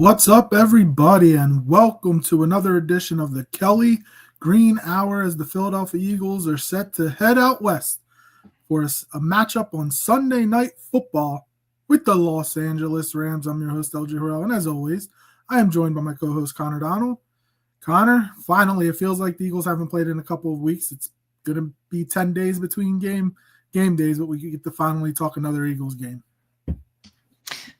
What's up, everybody, and welcome to another edition of the Kelly Green Hour as the Philadelphia Eagles are set to head out west for a matchup on Sunday Night Football with the Los Angeles Rams. I'm your host, LJ Harrell, and as always, I am joined by my co-host, Connor Donald. Connor, finally, it feels like the Eagles haven't played in a couple of weeks. It's going to be 10 days between game days, but we get to finally talk another Eagles game.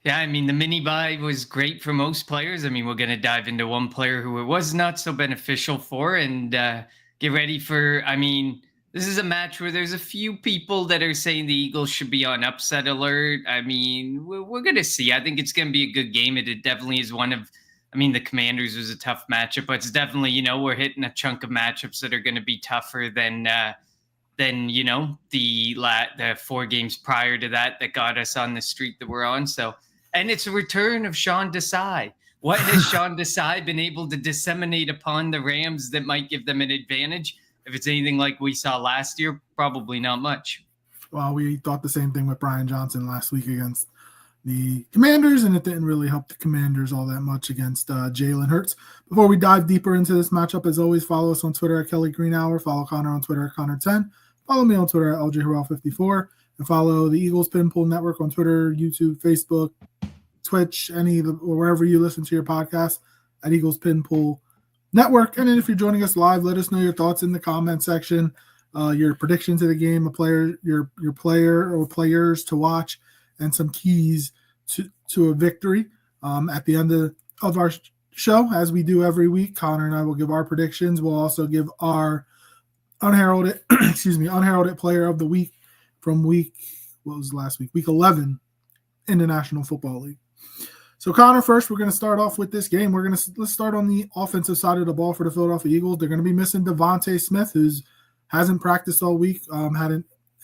Yeah, I mean, the mini bye was great for most players. I mean, we're going to dive into one player who it was not so beneficial for and get ready for, this is a match where there's a few people that are saying the Eagles should be on upset alert. I mean, we're going to see. I think it's going to be a good game. It definitely is one of, the Commanders was a tough matchup, but it's definitely, we're hitting a chunk of matchups that are going to be tougher than the 4 games prior to that got us on the streak that we're on. So, and it's a return of Sean Desai. What has Sean Desai been able to disseminate upon the Rams that might give them an advantage? If it's anything like we saw last year, probably not much. Well, we thought the same thing with Brian Johnson last week against the Commanders, and it didn't really help the Commanders all that much against Jalen Hurts. Before we dive deeper into this matchup, as always, follow us on Twitter at Kelly Green Hour. Follow Connor on Twitter at Connor10. Follow me on Twitter at LJHarrell54. And follow the Eagles Pinpool Network on Twitter, YouTube, Facebook, Twitch, or wherever you listen to your podcast at Eagles Pinpool Network. And then if you're joining us live, let us know your thoughts in the comment section, your predictions of the game, your player or players to watch, and some keys to a victory. At the end of our show, as we do every week, Connor and I will give our predictions. We'll also give our unheralded player of the week from week 11 in the National Football League. So Connor, first we're going to start off with this game. Let's start on the offensive side of the ball for the Philadelphia Eagles. They're going to be missing Devonta Smith, who hasn't practiced all week.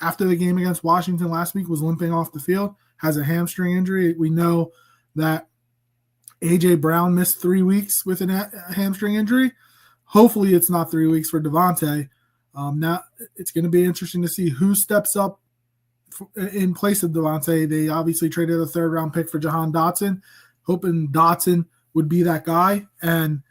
After the game against Washington last week, was limping off the field, has a hamstring injury. We know that A.J. Brown missed 3 weeks with a hamstring injury. Hopefully it's not 3 weeks for Devonta. Now it's going to be interesting to see who steps up in place of Devonta. They obviously traded a 3rd-round pick for Jahan Dotson, hoping Dotson would be that guy. And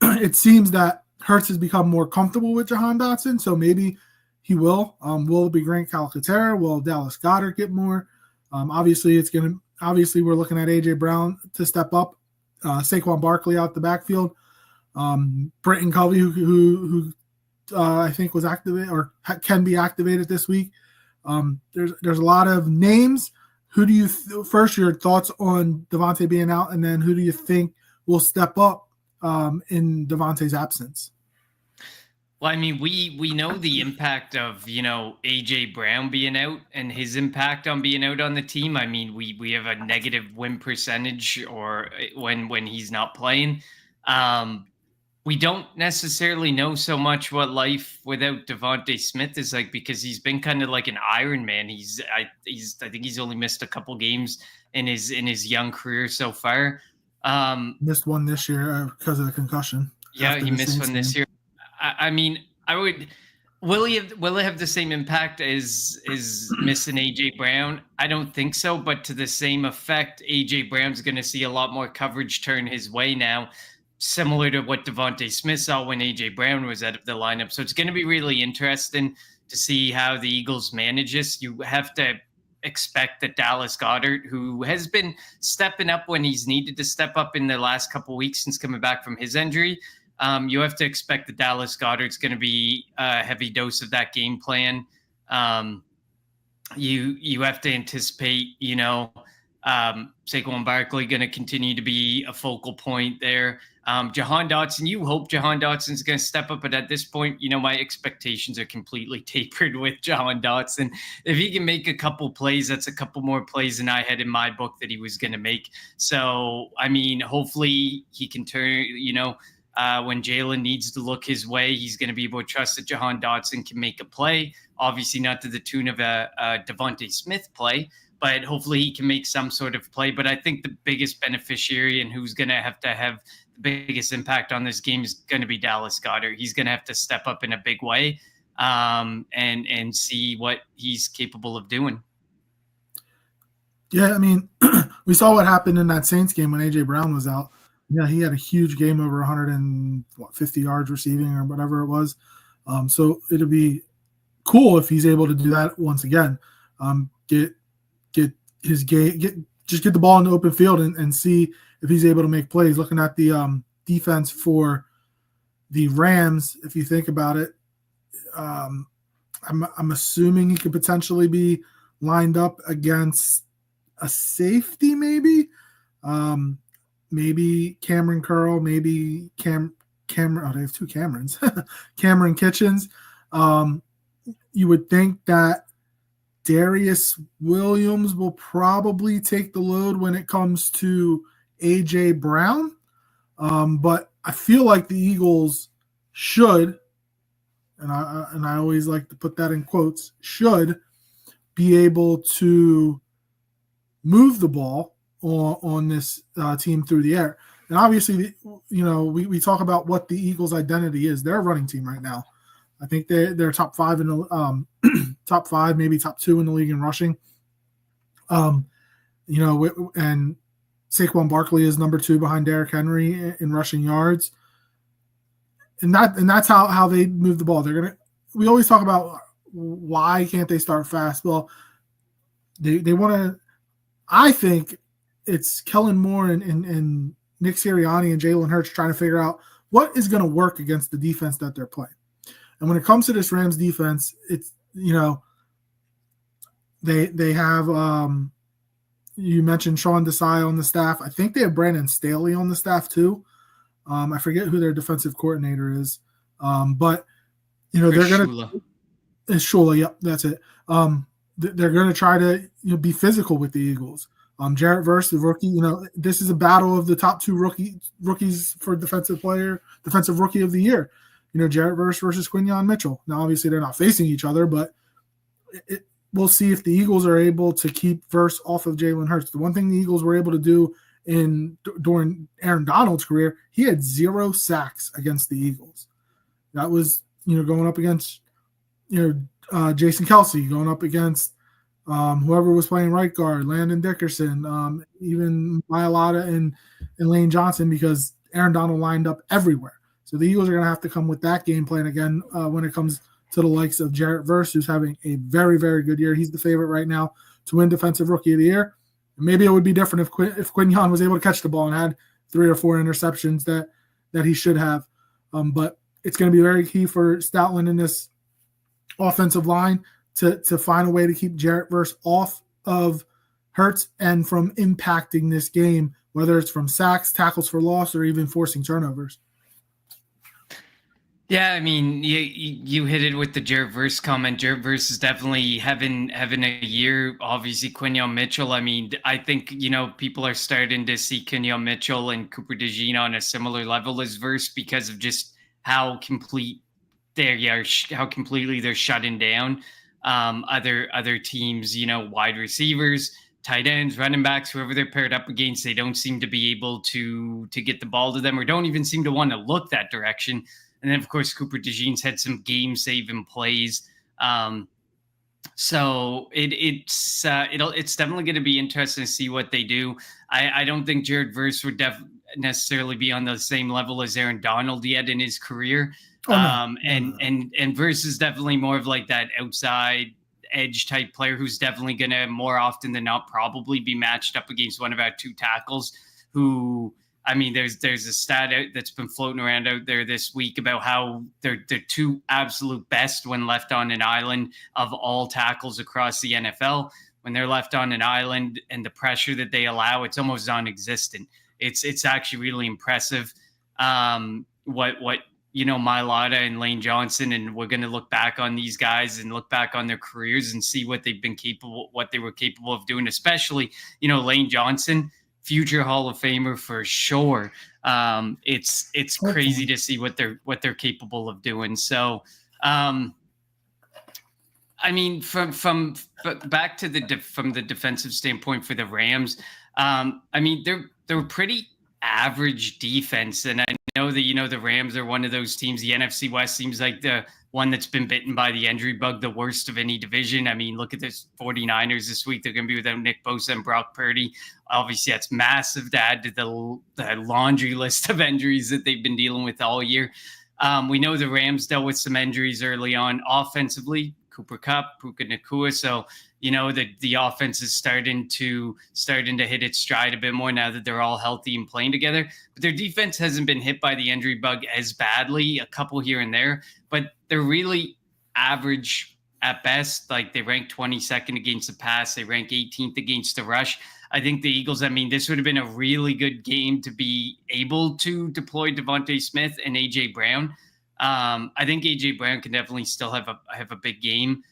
it seems that Hurts has become more comfortable with Jahan Dotson, so maybe he will. Will it be Grant Calcaterra? Will Dallas Goedert get more? Obviously, we're looking at A.J. Brown to step up. Saquon Barkley out the backfield. Britton Covey, who I think was activated or can be activated this week. There's a lot of names. Who do you first your thoughts on Devonta being out, and then who do you think will step up in Devonta's absence? Well, we know the impact of, A.J. Brown being out and his impact on being out on the team. We have a negative win percentage or when he's not playing. We don't necessarily know so much what life without Devonta Smith is like, because he's been kind of like an Iron Man. I think he's only missed a couple games in his young career so far. Missed one this year because of the concussion. Yeah, he missed one this year. Will he have the same impact as missing A.J. Brown? I don't think so, but to the same effect, A.J. Brown's going to see a lot more coverage turn his way now, similar to what Devonta Smith saw when A.J. Brown was out of the lineup. So it's going to be really interesting to see how the Eagles manage this. You have to expect that Dallas Goedert, who has been stepping up when he's needed to step up in the last couple of weeks since coming back from his injury, you have to expect that Dallas Goedert's going to be a heavy dose of that game plan. You have to anticipate, Saquon Barkley going to continue to be a focal point there. Jahan Dotson, you hope Jahan Dotson's going to step up, but at this point, my expectations are completely tapered with Jahan Dotson. If he can make a couple plays, that's a couple more plays than I had in my book that he was going to make. So, hopefully he can turn, when Jalen needs to look his way, he's going to be able to trust that Jahan Dotson can make a play. Obviously not to the tune of a Devonta Smith play, but hopefully he can make some sort of play. But I think the biggest beneficiary and who's going to have the biggest impact on this game is going to be Dallas Goedert. He's going to have to step up in a big way and see what he's capable of doing. Yeah, we saw what happened in that Saints game when A.J. Brown was out. Yeah, he had a huge game, over 150 yards receiving or whatever it was. So it'll be cool if he's able to do that once again. Get his game, just get the ball in the open field and see if he's able to make plays. Looking at the defense for the Rams, if you think about it, I'm assuming he could potentially be lined up against a safety, maybe. Maybe Cameron Curl, maybe Cameron. Oh, they have two Camerons. Cameron Kitchens. You would think that Darius Williams will probably take the load when it comes to A.J. Brown. But I feel like the Eagles should, and I always like to put that in quotes, should be able to move the ball on this team through the air. And obviously, we talk about what the Eagles' identity is. They're a running team right now. I think they're top five in the top five, maybe top two in the league in rushing. And Saquon Barkley is number two behind Derrick Henry in rushing yards. And that's how they move the ball. We always talk about why can't they start fast? Well, they want to. I think it's Kellen Moore and Nick Sirianni and Jalen Hurts trying to figure out what is going to work against the defense that they're playing. And when it comes to this Rams defense, it's they have you mentioned Sean Desai on the staff. I think they have Brandon Staley on the staff too. I forget who their defensive coordinator is, but they're going to. It's Shula. Yep, that's it. They're going to try to be physical with the Eagles. Jarrett Verse, the rookie, this is a battle of the top two rookies for defensive rookie of the year. Jarrett Verse versus Quinyon Mitchell. Now, obviously, they're not facing each other, but we'll see if the Eagles are able to keep Verse off of Jalen Hurts. The one thing the Eagles were able to do during Aaron Donald's career, he had 0 sacks against the Eagles. That was, going up against, Jason Kelsey, going up against whoever was playing right guard, Landon Dickerson, even Mailata and Lane Johnson, because Aaron Donald lined up everywhere. So the Eagles are going to have to come with that game plan again when it comes to the likes of Jarrett Verse, who's having a very, very good year. He's the favorite right now to win Defensive Rookie of the Year. And maybe it would be different if Quinyon was able to catch the ball and had 3 or 4 interceptions that he should have. But it's going to be very key for Stoutland in this offensive line to find a way to keep Jarrett Verse off of Hurts and from impacting this game, whether it's from sacks, tackles for loss, or even forcing turnovers. Yeah, I mean, you hit it with the Jarrett Verse comment. Jarrett Verse is definitely having a year. Obviously, Quinyon Mitchell. I mean, I think people are starting to see Quinyon Mitchell and Cooper DeJean on a similar level as Verse because of just how completely they're shutting down other teams. Wide receivers, tight ends, running backs, whoever they're paired up against, they don't seem to be able to get the ball to them, or don't even seem to want to look that direction. And then, of course, Cooper DeJean's had some game-saving plays. So it's definitely going to be interesting to see what they do. I don't think Jared Verse would necessarily be on the same level as Aaron Donald yet in his career. And Verse is definitely more of like that outside edge type player who's definitely going to more often than not probably be matched up against one of our 2 tackles who – I mean, there's a stat that's been floating around out there this week about how they're 2 absolute best when left on an island of all tackles across the NFL. When they're left on an island and the pressure that they allow, it's almost non-existent. It's actually really impressive. What Mailata and Lane Johnson, and we're going to look back on these guys and look back on their careers and see what they were capable of doing, especially Lane Johnson. Future Hall of Famer for sure. It's crazy to see what they're capable of doing. So, I mean, from back to from the defensive standpoint for the Rams, I mean they're a pretty average defense, and I know that, the Rams are one of those teams. The NFC West seems like the one that's been bitten by the injury bug, the worst of any division. I mean, look at this 49ers this week. They're going to be without Nick Bosa and Brock Purdy. Obviously, that's massive to add to the laundry list of injuries that they've been dealing with all year. We know the Rams dealt with some injuries early on offensively, Cooper Kupp, Puka Nacua. So, the offense is starting to hit its stride a bit more now that they're all healthy and playing together. But their defense hasn't been hit by the injury bug as badly, a couple here and there, but they're really average at best. Like, they rank 22nd against the pass. They rank 18th against the rush. I think the Eagles, this would have been a really good game to be able to deploy Devonta Smith and A.J. Brown. I think A.J. Brown can definitely still have a big game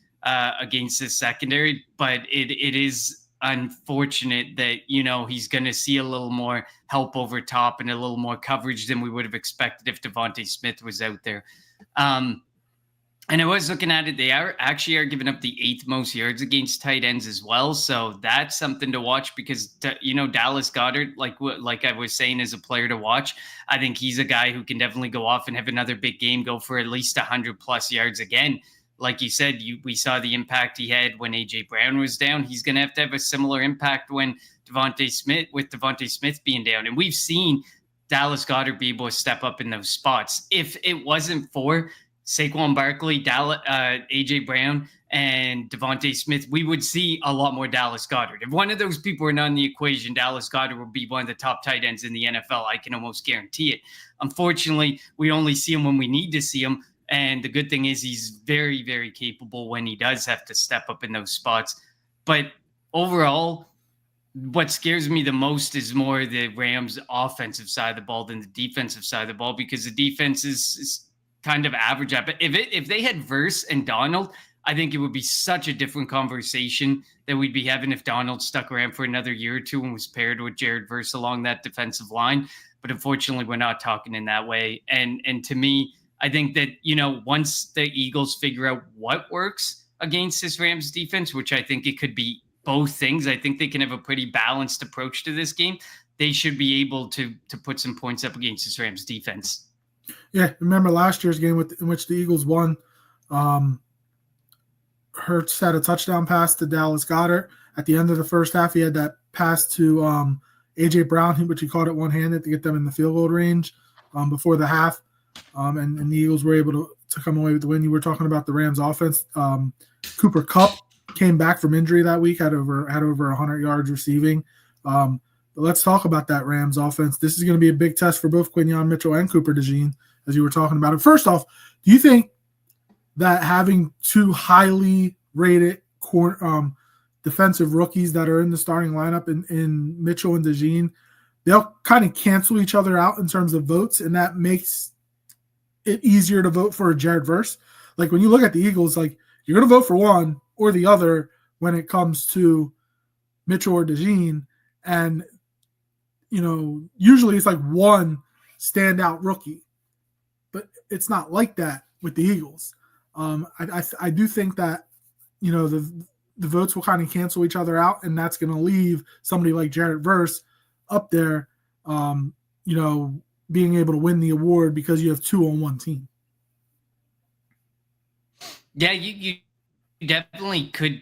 against this secondary, but it is unfortunate that, he's going to see a little more help over top and a little more coverage than we would have expected if Devonta Smith was out there. And I was looking at it. They are giving up the 8th most yards against tight ends as well. So that's something to watch because, Dallas Goedert, like I was saying, is a player to watch. I think he's a guy who can definitely go off and have another big game, go for at least 100+ yards again. Like you said, we saw the impact he had when A.J. Brown was down. He's going to have a similar impact when Devonta Smith being down. And we've seen Dallas Goedert be able to step up in those spots. If it wasn't for Saquon Barkley, A.J. Brown, and Devonta Smith, we would see a lot more Dallas Goedert. If one of those people are not in the equation, Dallas Goedert would be one of the top tight ends in the NFL. I can almost guarantee it. Unfortunately, we only see him when we need to see him. And the good thing is he's very, very capable when he does have to step up in those spots. But overall, what scares me the most is more the Rams' offensive side of the ball than the defensive side of the ball, because the defense is kind of average at. But if they had Verse and Donald, I think it would be such a different conversation that we'd be having if Donald stuck around for another year or two and was paired with Jared Verse along that defensive line. But unfortunately, we're not talking in that way. And to me, I think that, once the Eagles figure out what works against this Rams defense, which I think it could be both things, I think they can have a pretty balanced approach to this game. They should be able to put some points up against this Rams defense. Yeah, remember last year's game in which the Eagles won. Hurts had a touchdown pass to Dallas Goedert. At the end of the first half, he had that pass to A.J. Brown, which he caught it one-handed to get them in the field goal range before the half. And the Eagles were able to come away with the win. You were talking about the Rams offense. Cooper Kupp came back from injury that week, had over 100 yards receiving. But let's talk about that Rams offense. This is going to be a big test for both Quinyon Mitchell and Cooper DeJean, as you were talking about it. First off, do you think that having two highly rated defensive rookies that are in the starting lineup in Mitchell and DeJean, they'll kind of cancel each other out in terms of votes, and that makes it easier to vote for Jared Verse? Like, when you look at the Eagles, like, you're going to vote for one or the other when it comes to Mitchell or DeJean, and usually it's like one standout rookie, but it's not like that with the Eagles. I do think that the votes will kind of cancel each other out, and that's going to leave somebody like Jared Verse up there, being able to win the award because you have two on one team. Yeah, you definitely could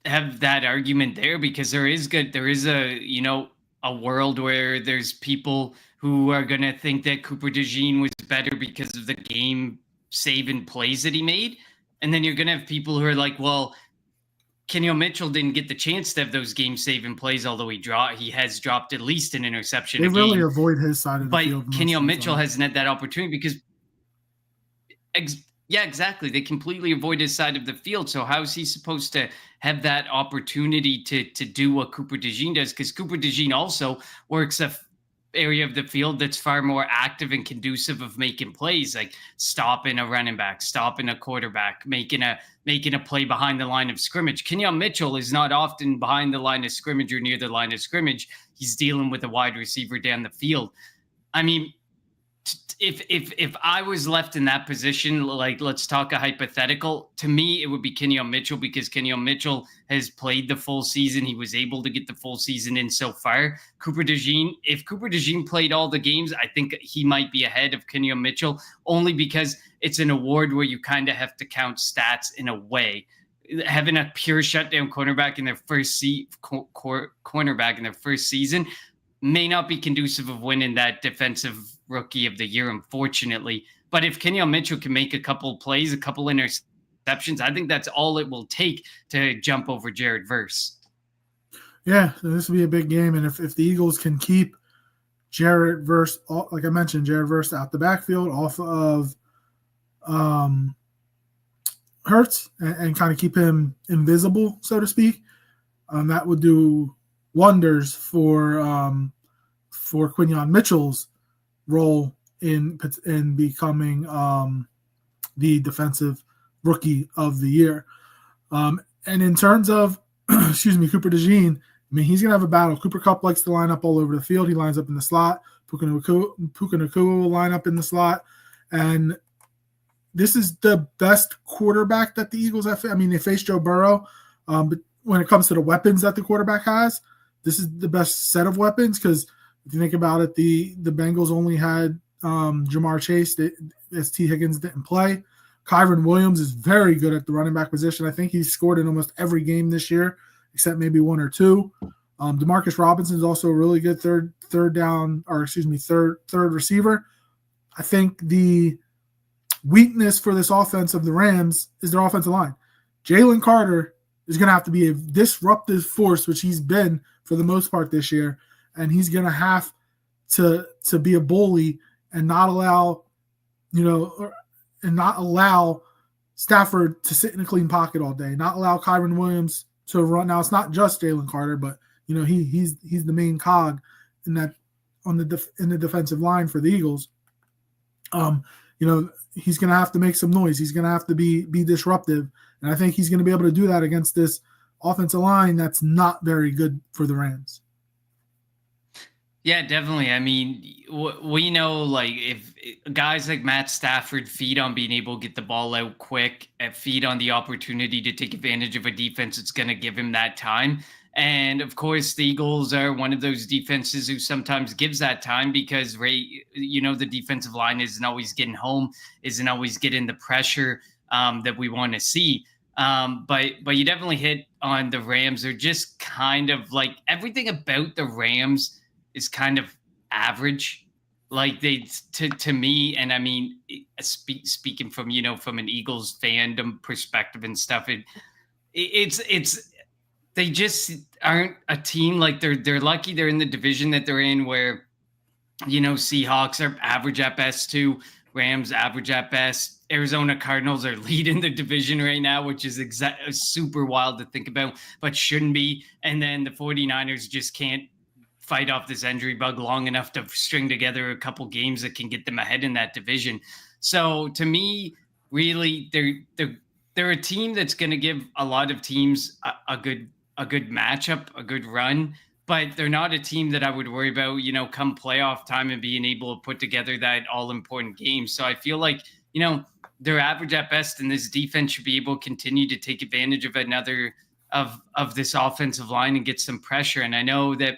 have that argument there, because there is a world where there's people who are going to think that Cooper DeJean was better because of the game saving plays that he made. And then you're going to have people who are like, well, Quinyon Mitchell didn't get the chance to have those game-saving plays, although he has dropped at least an interception. They really avoid his side of the field. But Quinyon Mitchell hasn't had that opportunity because yeah, exactly. They completely avoid his side of the field. So how is he supposed to have that opportunity to do what Cooper DeJean does? Because Cooper DeJean also works a area of the field that's far more active and conducive of making plays, like stopping a running back, stopping a quarterback, making a play behind the line of scrimmage. Quinyon Mitchell is not often behind the line of scrimmage or near the line of scrimmage. He's dealing with a wide receiver down the field. I mean, if I was left in that position, like let's talk a hypothetical, to me it would be Kenyon Mitchell, because Kenyon Mitchell has played the full season. He was able to get the full season in so far. Cooper DeJean, if Cooper DeJean played all the games, I think he might be ahead of Kenyon Mitchell, only because it's an award where you kind of have to count stats in a way. Having a pure shutdown cornerback in their first cornerback in their first season may not be conducive of winning that defensive rookie of the year, unfortunately. But if Kenyon Mitchell can make a couple plays, a couple interceptions, I think that's all it will take to jump over Jared Verse. Yeah, this will be a big game. And if the Eagles can keep Jared Verse, like I mentioned, Jared Verse out the backfield off of Hurts and kind of keep him invisible, so to speak, that would do wonders for Quinyon Mitchell's role in becoming the defensive rookie of the year. And in terms of, Cooper DeJean, I mean, he's going to have a battle. Cooper Kupp likes to line up all over the field. He lines up in the slot. Puka Nacua will line up in the slot. And this is the best quarterback that the Eagles have. I mean, they face Joe Burrow, but when it comes to the weapons that the quarterback has, this is the best set of weapons, because if you think about it, the Bengals only had Jamar Chase, as T. Higgins didn't play. Kyron Williams is very good at the running back position. I think he's scored in almost every game this year, except maybe one or two. Demarcus Robinson is also a really good third receiver. I think the weakness for this offense of the Rams is their offensive line. Jalen Carter is going to have to be a disruptive force, which he's been for the most part this year, and he's going to have to be a bully and not allow Stafford to sit in a clean pocket all day, not allow Kyron Williams to run. Now it's not just Jalen Carter, but he's the main cog in that in the defensive line for the Eagles. He's going to have to make some noise. He's going to have to be disruptive, and I think he's going to be able to do that against this offensive line that's not very good for the Rams. Yeah, definitely. I mean, we know, like, if guys like Matt Stafford feed on being able to get the ball out quick, and feed on the opportunity to take advantage of a defense, it's going to give him that time. And of course, the Eagles are one of those defenses who sometimes gives that time, because the defensive line isn't always getting home, isn't always getting the pressure that we want to see. But you definitely hit on the Rams. They're just kind of like, everything about the Rams is kind of average. Like, to me, and I mean, speaking from an Eagles fandom perspective and stuff, it's they just aren't a team. Like, they're lucky they're in the division that they're in, where Seahawks are average at best too, Rams average at best. Arizona Cardinals are leading the division right now, which is super wild to think about, but shouldn't be. And then the 49ers just can't fight off this injury bug long enough to string together a couple games that can get them ahead in that division. So to me, really, they're a team that's going to give a lot of teams a good matchup, a good run, but they're not a team that I would worry about, come playoff time and being able to put together that all important game. So I feel like, they're average at best, and this defense should be able to continue to take advantage of another of this offensive line and get some pressure. And I know that,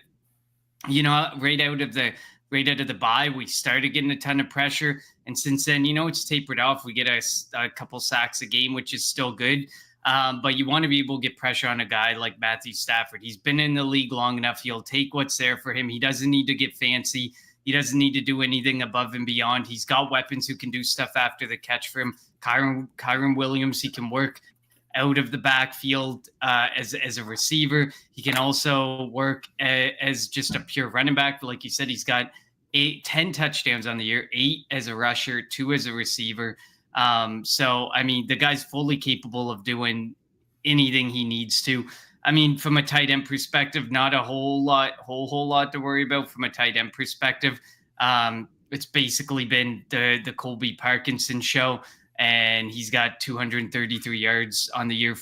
right out of the bye, we started getting a ton of pressure. And since then, it's tapered off. We get a couple sacks a game, which is still good. But you want to be able to get pressure on a guy like Matthew Stafford. He's been in the league long enough. He'll take what's there for him. He doesn't need to get fancy. He doesn't need to do anything above and beyond. He's got weapons who can do stuff after the catch for him. Kyron Williams, he can work out of the backfield as a receiver. He can also work as just a pure running back. Like you said, he's got 10 touchdowns on the year, 8 as a rusher, 2 as a receiver. So, I mean, the guy's fully capable of doing anything he needs to. I mean, from a tight end perspective, not a whole lot to worry about from a tight end perspective. It's basically been the Colby Parkinson show. and he's got 233 yards on the year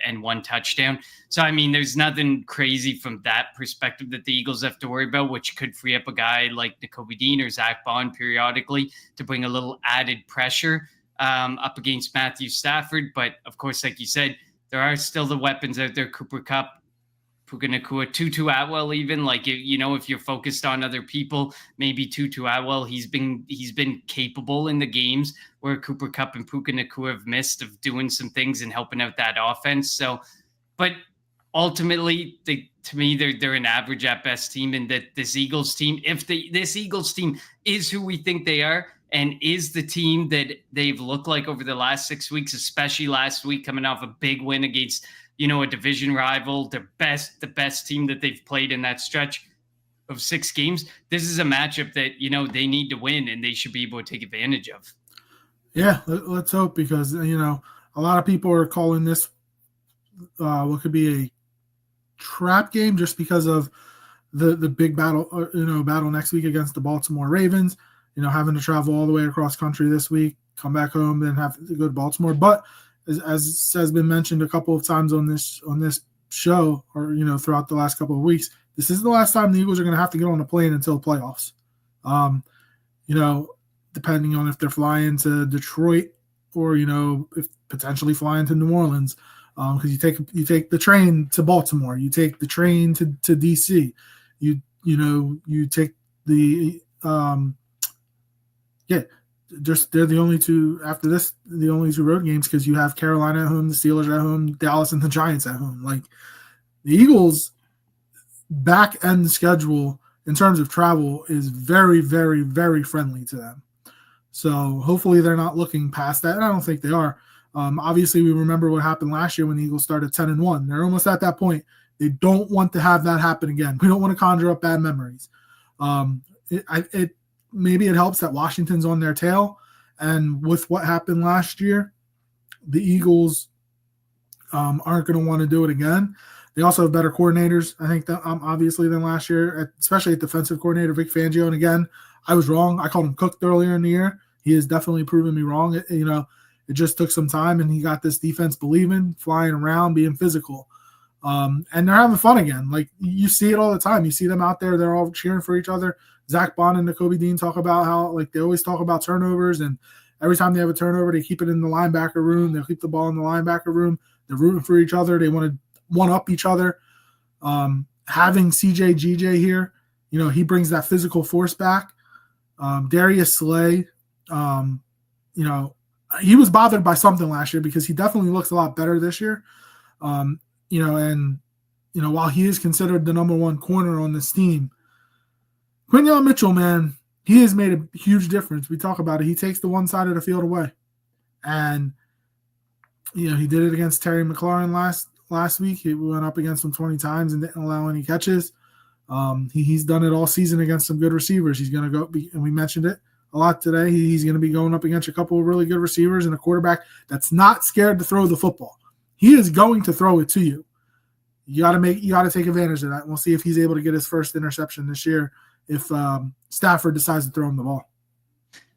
and 1 touchdown. So, I mean, there's nothing crazy from that perspective that the Eagles have to worry about, which could free up a guy like Nakobe Dean or Zach Bond periodically to bring a little added pressure up against Matthew Stafford. But, of course, like you said, there are still the weapons out there. Cooper Kupp, Puka Nacua, Tutu Atwell, even like, you know, if you're focused on other people, maybe Tutu Atwell, he's been capable in the games where Cooper Kupp and Puka Nacua have missed of doing some things and helping out that offense. So, but ultimately, to me, they're an average at best team, and that this Eagles team, this Eagles team is who we think they are and is the team that they've looked like over the last 6 weeks, especially last week coming off a big win against, you know, a division rival, the best team that they've played in that stretch of 6 games. This is a matchup that, you know, they need to win and they should be able to take advantage of. Yeah, let's hope, because, you know, a lot of people are calling this what could be a trap game just because of the big battle, battle next week against the Baltimore Ravens, you know, having to travel all the way across country this week, come back home, then have to go to Baltimore. But as has been mentioned a couple of times on this show, or, you know, throughout the last couple of weeks, this is the last time the Eagles are going to have to get on a plane until the playoffs. You know, depending on if they're flying to Detroit or, you know, if potentially flying to New Orleans, because you take the train to Baltimore, you take the train to DC, you take the they're the only two after this, the only 2 road games, because you have Carolina at home, the Steelers at home, Dallas and the Giants at home. Like, the Eagles' back end schedule in terms of travel is very, very, very friendly to them. So hopefully they're not looking past that, and I don't think they are. Obviously, we remember what happened last year when the Eagles started 10-1. They're almost at that point. They don't want to have that happen again. We don't want to conjure up bad memories. Maybe it helps that Washington's on their tail, and with what happened last year, the Eagles aren't going to want to do it again. They also have better coordinators, I think, obviously, than last year, especially at defensive coordinator Vic Fangio. And again, I was wrong. I called him cooked earlier in the year. He has definitely proven me wrong. It just took some time, and he got this defense believing, flying around, being physical. And they're having fun again. Like, you see it all the time. You see them out there. They're all cheering for each other. Zach Bond and Nakobe Dean talk about how, like, they always talk about turnovers, and every time they have a turnover, they keep it in the linebacker room. They'll keep the ball in the linebacker room. They're rooting for each other. They want to one-up each other. Having CJ GJ here, you know, he brings that physical force back. Darius Slay, you know, he was bothered by something last year because he definitely looks a lot better this year. While he is considered the number 1 corner on this team, Quinyon Mitchell, man, he has made a huge difference. We talk about it. He takes the one side of the field away. And, you know, he did it against Terry McLaurin last week. He went up against him 20 times and didn't allow any catches. He's done it all season against some good receivers. He's going to go, and we mentioned it a lot today, he's going to be going up against a couple of really good receivers and a quarterback that's not scared to throw the football. He is going to throw it to you. You got to take advantage of that. And we'll see if he's able to get his first interception this year if Stafford decides to throw him the ball.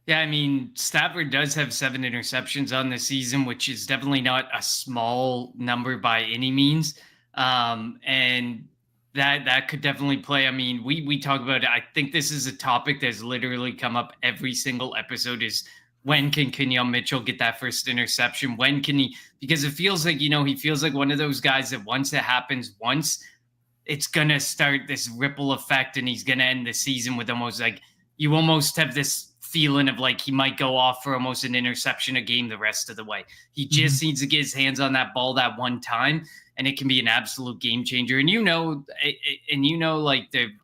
Yeah, I mean, Stafford does have 7 interceptions on the season, which is definitely not a small number by any means. And that could definitely play. I mean, we talk about it. I think this is a topic that's literally come up every single episode, is when can Quinyon Mitchell get that first interception? When can he? Because it feels like, you know, he feels like one of those guys that once it happens once, it's going to start this ripple effect, and he's going to end the season with almost like, you almost have this feeling of like he might go off for almost an interception a game the rest of the way. He just needs to get his hands on that ball that one time, and it can be an absolute game changer. And like the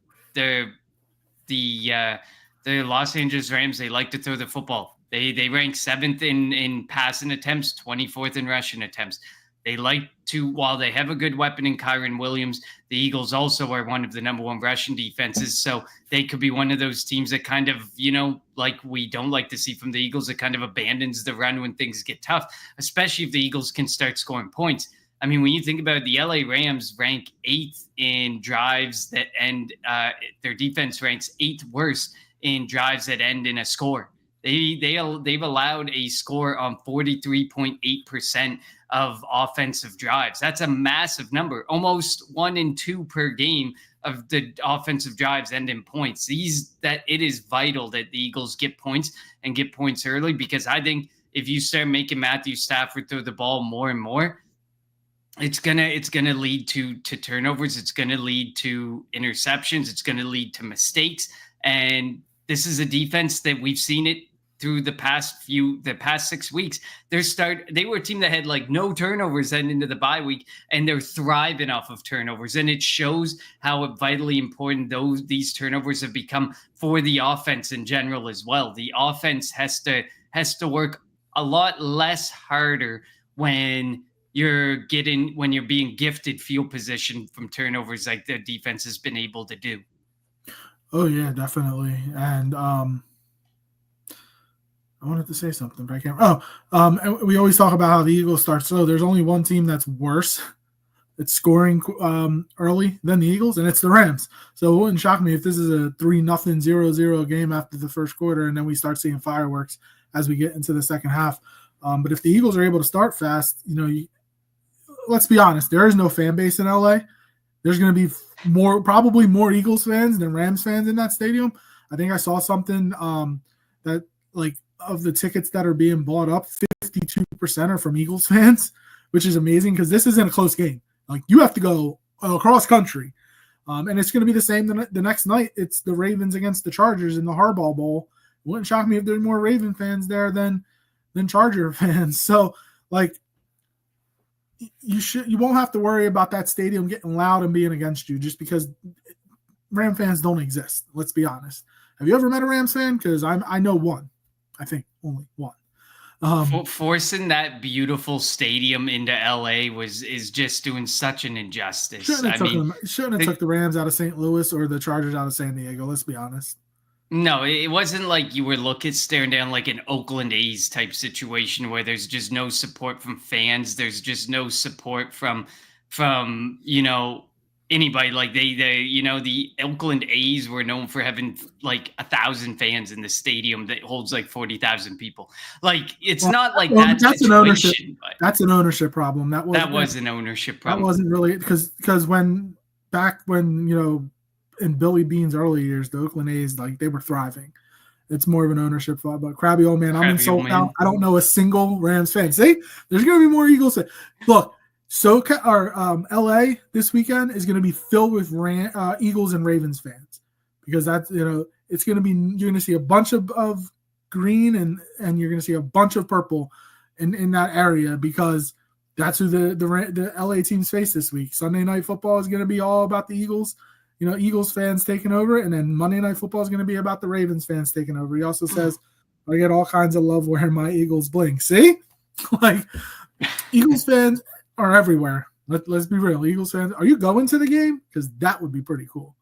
Los Angeles Rams, they like to throw the football. They rank 7th in passing attempts, 24th in rushing attempts. They like to, while they have a good weapon in Kyren Williams, the Eagles also are one of the number 1 rushing defenses. So they could be one of those teams that kind of, you know, like we don't like to see from the Eagles, that kind of abandons the run when things get tough, especially if the Eagles can start scoring points. I mean, when you think about it, the LA Rams rank 8th in drives that end, their defense ranks 8th worst in drives that end in a score. They've allowed a score on 43.8% of offensive drives. That's a massive number, almost 1 and 2 per game of the offensive drives end in points. It is vital that the Eagles get points and get points early, because I think if you start making Matthew Stafford throw the ball more and more, it's gonna lead to turnovers. It's gonna lead to interceptions. It's gonna lead to mistakes. And this is a defense that we've seen it through the past 6 weeks. They were a team that had like no turnovers heading into the bye week, and they're thriving off of turnovers. And it shows how vitally important these turnovers have become for the offense in general as well. The offense has to work a lot less harder when you're being gifted field position from turnovers like the defense has been able to do. Oh yeah, definitely. And I wanted to say something, but I can't. And we always talk about how the Eagles start slow. There's only one team that's worse at scoring early than the Eagles, and it's the Rams. So it wouldn't shock me if this is a 3-0, 0-0 game after the first quarter, and then we start seeing fireworks as we get into the second half. But if the Eagles are able to start fast, let's be honest, there is no fan base in LA. There's going to be probably more Eagles fans than Rams fans in that stadium. I think I saw something that like of the tickets that are being bought up, 52% are from Eagles fans, which is amazing because this isn't a close game. Like you have to go across country. And it's going to be the same the next night. It's the Ravens against the Chargers in the Harbaugh Bowl. It wouldn't shock me if there's more Raven fans there than Charger fans. So like you won't have to worry about that stadium getting loud and being against you just because Ram fans don't exist. Let's be honest. Have you ever met a Rams fan? Because I know one. I think only one. Forcing that beautiful stadium into LA is just doing such an injustice. Shouldn't have took the Rams out of St. Louis or the Chargers out of San Diego. Let's be honest. No, it wasn't like you were staring down like an Oakland A's type situation where there's just no support from fans. There's just no support from anybody. Like the Oakland A's were known for having like 1,000 fans in the stadium that holds like 40,000 people. Like it's not like that. That's an ownership. That's an ownership problem. That was an ownership problem. That wasn't really because when in Billy Bean's early years, the Oakland A's, like they were thriving. It's more of an ownership fault. But crabby old man, I'm insulted now. I don't know a single Rams fan. See, there's going to be more Eagles fans. Look, LA this weekend is going to be filled with Eagles and Ravens fans because that's it's going to be, you're going to see a bunch of green and you're going to see a bunch of purple in that area because that's who the LA teams face this week. Sunday Night Football is going to be all about the Eagles. Eagles fans taking over, and then Monday Night Football is going to be about the Ravens fans taking over. He also says, I get all kinds of love wearing my Eagles bling. See? Like, Eagles fans are everywhere. Let's be real. Eagles fans, are you going to the game? Because that would be pretty cool.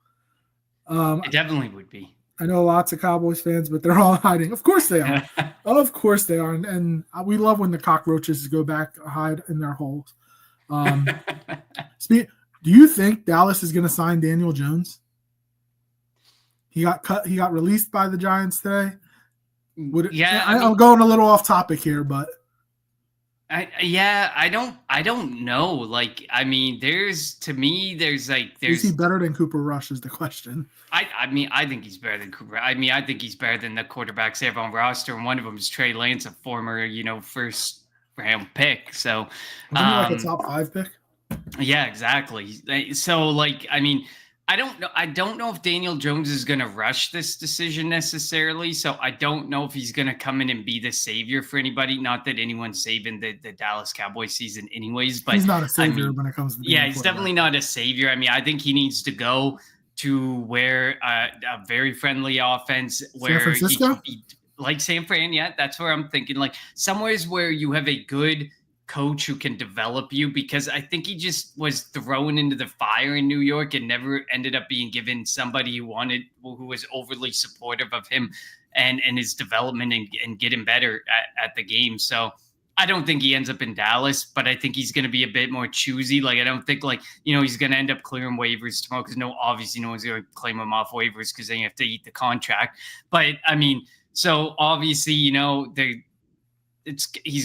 It definitely would be. I know lots of Cowboys fans, but they're all hiding. Of course they are. Of course they are. And we love when the cockroaches go back, hide in their holes. Do you think Dallas is going to sign Daniel Jones? He got cut. He got released by the Giants today. I'm going a little off topic here, but I don't know. Like, I mean, there's is he better than Cooper Rush is the question. I think he's better than Cooper. I mean, I think he's better than the quarterbacks they have on roster, and one of them is Trey Lance, a former first round pick. So wasn't he like a top 5 pick? Yeah, exactly. So, like, I mean, I don't know if Daniel Jones is going to rush this decision necessarily. So I don't know if he's going to come in and be the savior for anybody. Not that anyone's saving the Dallas Cowboys season anyways, but he's not a savior when it comes to he's definitely not a savior. I mean, I think he needs to go to where a very friendly offense where San Francisco? He can be like San Fran. Yeah, that's where I'm thinking. Like somewheres where you have a good coach who can develop you, because I think he just was thrown into the fire in New York and never ended up being given somebody who was overly supportive of him and his development and getting better at the game. So I don't think he ends up in Dallas, but I think he's going to be a bit more choosy. Like, I don't think he's going to end up clearing waivers tomorrow because obviously no one's going to claim him off waivers because they have to eat the contract. But I mean, So obviously, he's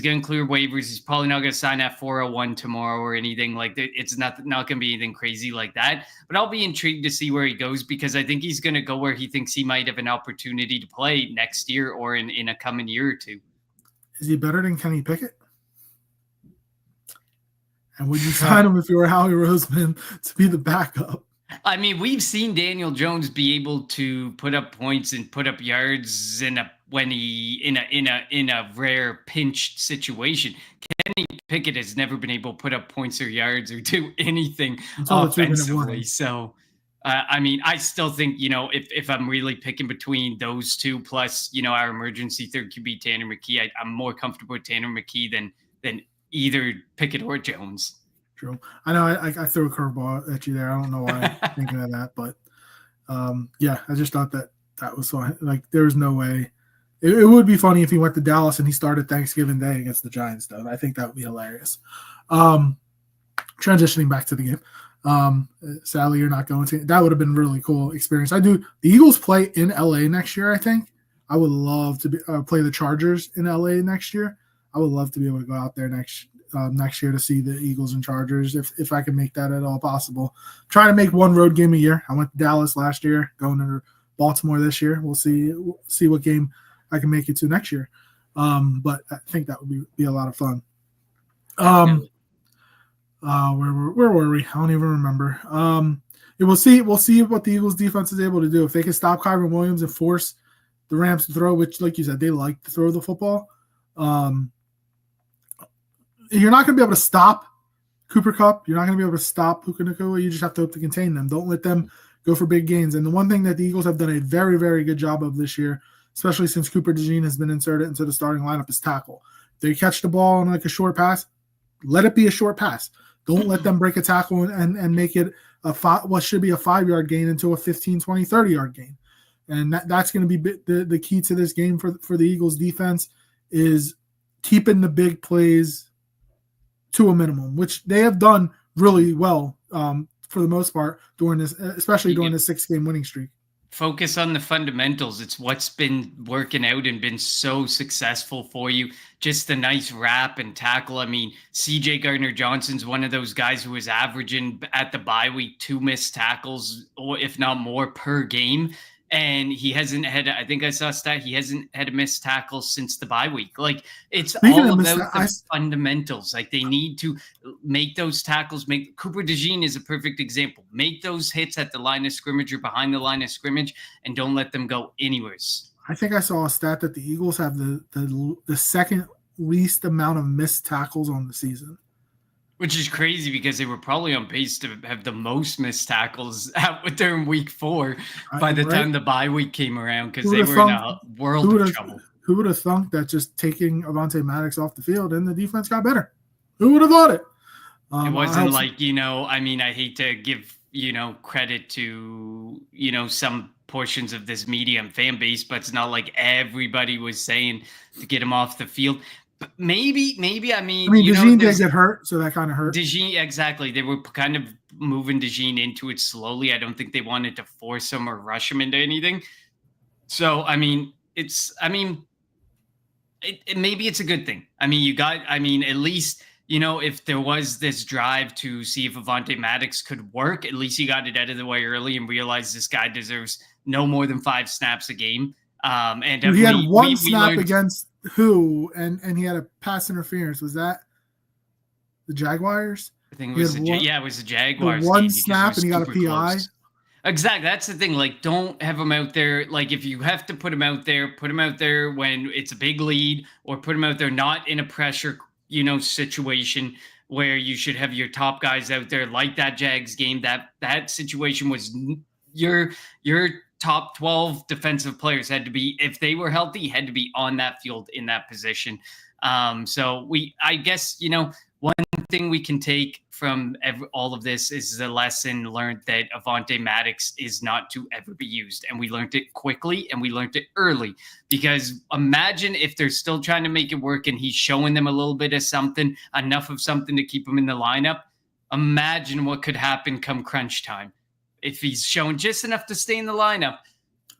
going to clear waivers. He's probably not going to sign at 401 tomorrow or anything like that. It's not going to be anything crazy like that. But I'll be intrigued to see where he goes, because I think he's going to go where he thinks he might have an opportunity to play next year or in a coming year or two. Is he better than Kenny Pickett? And would you sign him if you were Howie Roseman to be the backup? I mean, we've seen Daniel Jones be able to put up points and put up yards in a rare pinched situation. Kenny Pickett has never been able to put up points or yards or do anything offensively. So, I mean, I still think, if I'm really picking between those two plus, our emergency third QB, Tanner McKee, I'm more comfortable with Tanner McKee than either Pickett or Jones. True. I know I threw a curveball at you there. I don't know why I'm thinking of that, but yeah, I just thought that was fun. Like, there's no way. It would be funny if he went to Dallas and he started Thanksgiving Day against the Giants, though. I think that would be hilarious. Transitioning back to the game. Sadly, you're not going to. That would have been a really cool experience. The Eagles play in LA next year, I think. I would love to play the Chargers in LA next year. I would love to be able to go out there next year to see the Eagles and Chargers if I can make that at all possible. Trying to make one road game a year. I went to Dallas last year, going to Baltimore this year. We'll see what game I can make it to next year. But I think that would be a lot of fun. Where were we? I don't even remember. We'll see what the Eagles defense is able to do. If they can stop Kyron Williams and force the Rams to throw, which, like you said, they like to throw the football. You're not going to be able to stop Cooper Kupp. You're not going to be able to stop Puka Nacua. You just have to hope to contain them. Don't let them go for big gains. And the one thing that the Eagles have done a very, very good job of this year, especially since Cooper DeJean has been inserted into the starting lineup, is tackle. If they catch the ball on like a short pass, let it be a short pass. Don't let them break a tackle and make it what should be a 5-yard gain into a 15, 20, 30-yard gain. And that's going to be the key to this game for the Eagles defense, is keeping the big plays to a minimum, which they have done really well for the most part during this, especially during this 6-game winning streak. Focus on the fundamentals. It's what's been working out and been so successful for you. Just a nice wrap and tackle. I mean, CJ Gardner-Johnson's one of those guys who was averaging at the bye week 2 missed tackles, or if not more, per game. And he hasn't had, I think I saw a stat, he hasn't had a missed tackle since the bye week. Like, it's all about the fundamentals. Like, they need to make those tackles. Cooper DeJean is a perfect example. Make those hits at the line of scrimmage or behind the line of scrimmage, and don't let them go anywhere. I think I saw a stat that the Eagles have the second least amount of missed tackles on the season. Which is crazy, because they were probably on pace to have the most missed tackles during week 4 by the time the bye week came around, because they were in a world of trouble. Who would have thunk that just taking Avonte Maddox off the field and the defense got better? Who would have thought it? It wasn't like, I mean, I hate to give, credit to, some portions of this media and fan base, but it's not like everybody was saying to get him off the field. But maybe. I mean, DeJean did get hurt, so that kind of hurt. DeJean, exactly. They were kind of moving DeJean into it slowly. I don't think they wanted to force him or rush him into anything. So, maybe it's a good thing. At least, if there was this drive to see if Avonte Maddox could work, at least you got it out of the way early and realized this guy deserves no more than 5 snaps a game. And he had one snap against who, and he had a pass interference. Was that the Jaguars? I think it was it was the Jaguars. One snap and he got a PI. Close. Exactly. That's the thing. Like, don't have him out there. Like, if you have to put him out there when it's a big lead, or put him out there not in a pressure, situation where you should have your top guys out there, like that Jags game. That situation was your top 12 defensive players had to be, if they were healthy, had to be on that field in that position. So I guess, one thing we can take from all of this is the lesson learned that Avonte Maddox is not to ever be used. And we learned it quickly, and we learned it early, because imagine if they're still trying to make it work and he's showing them a little bit of something, enough of something to keep him in the lineup. Imagine what could happen come crunch time if he's showing just enough to stay in the lineup.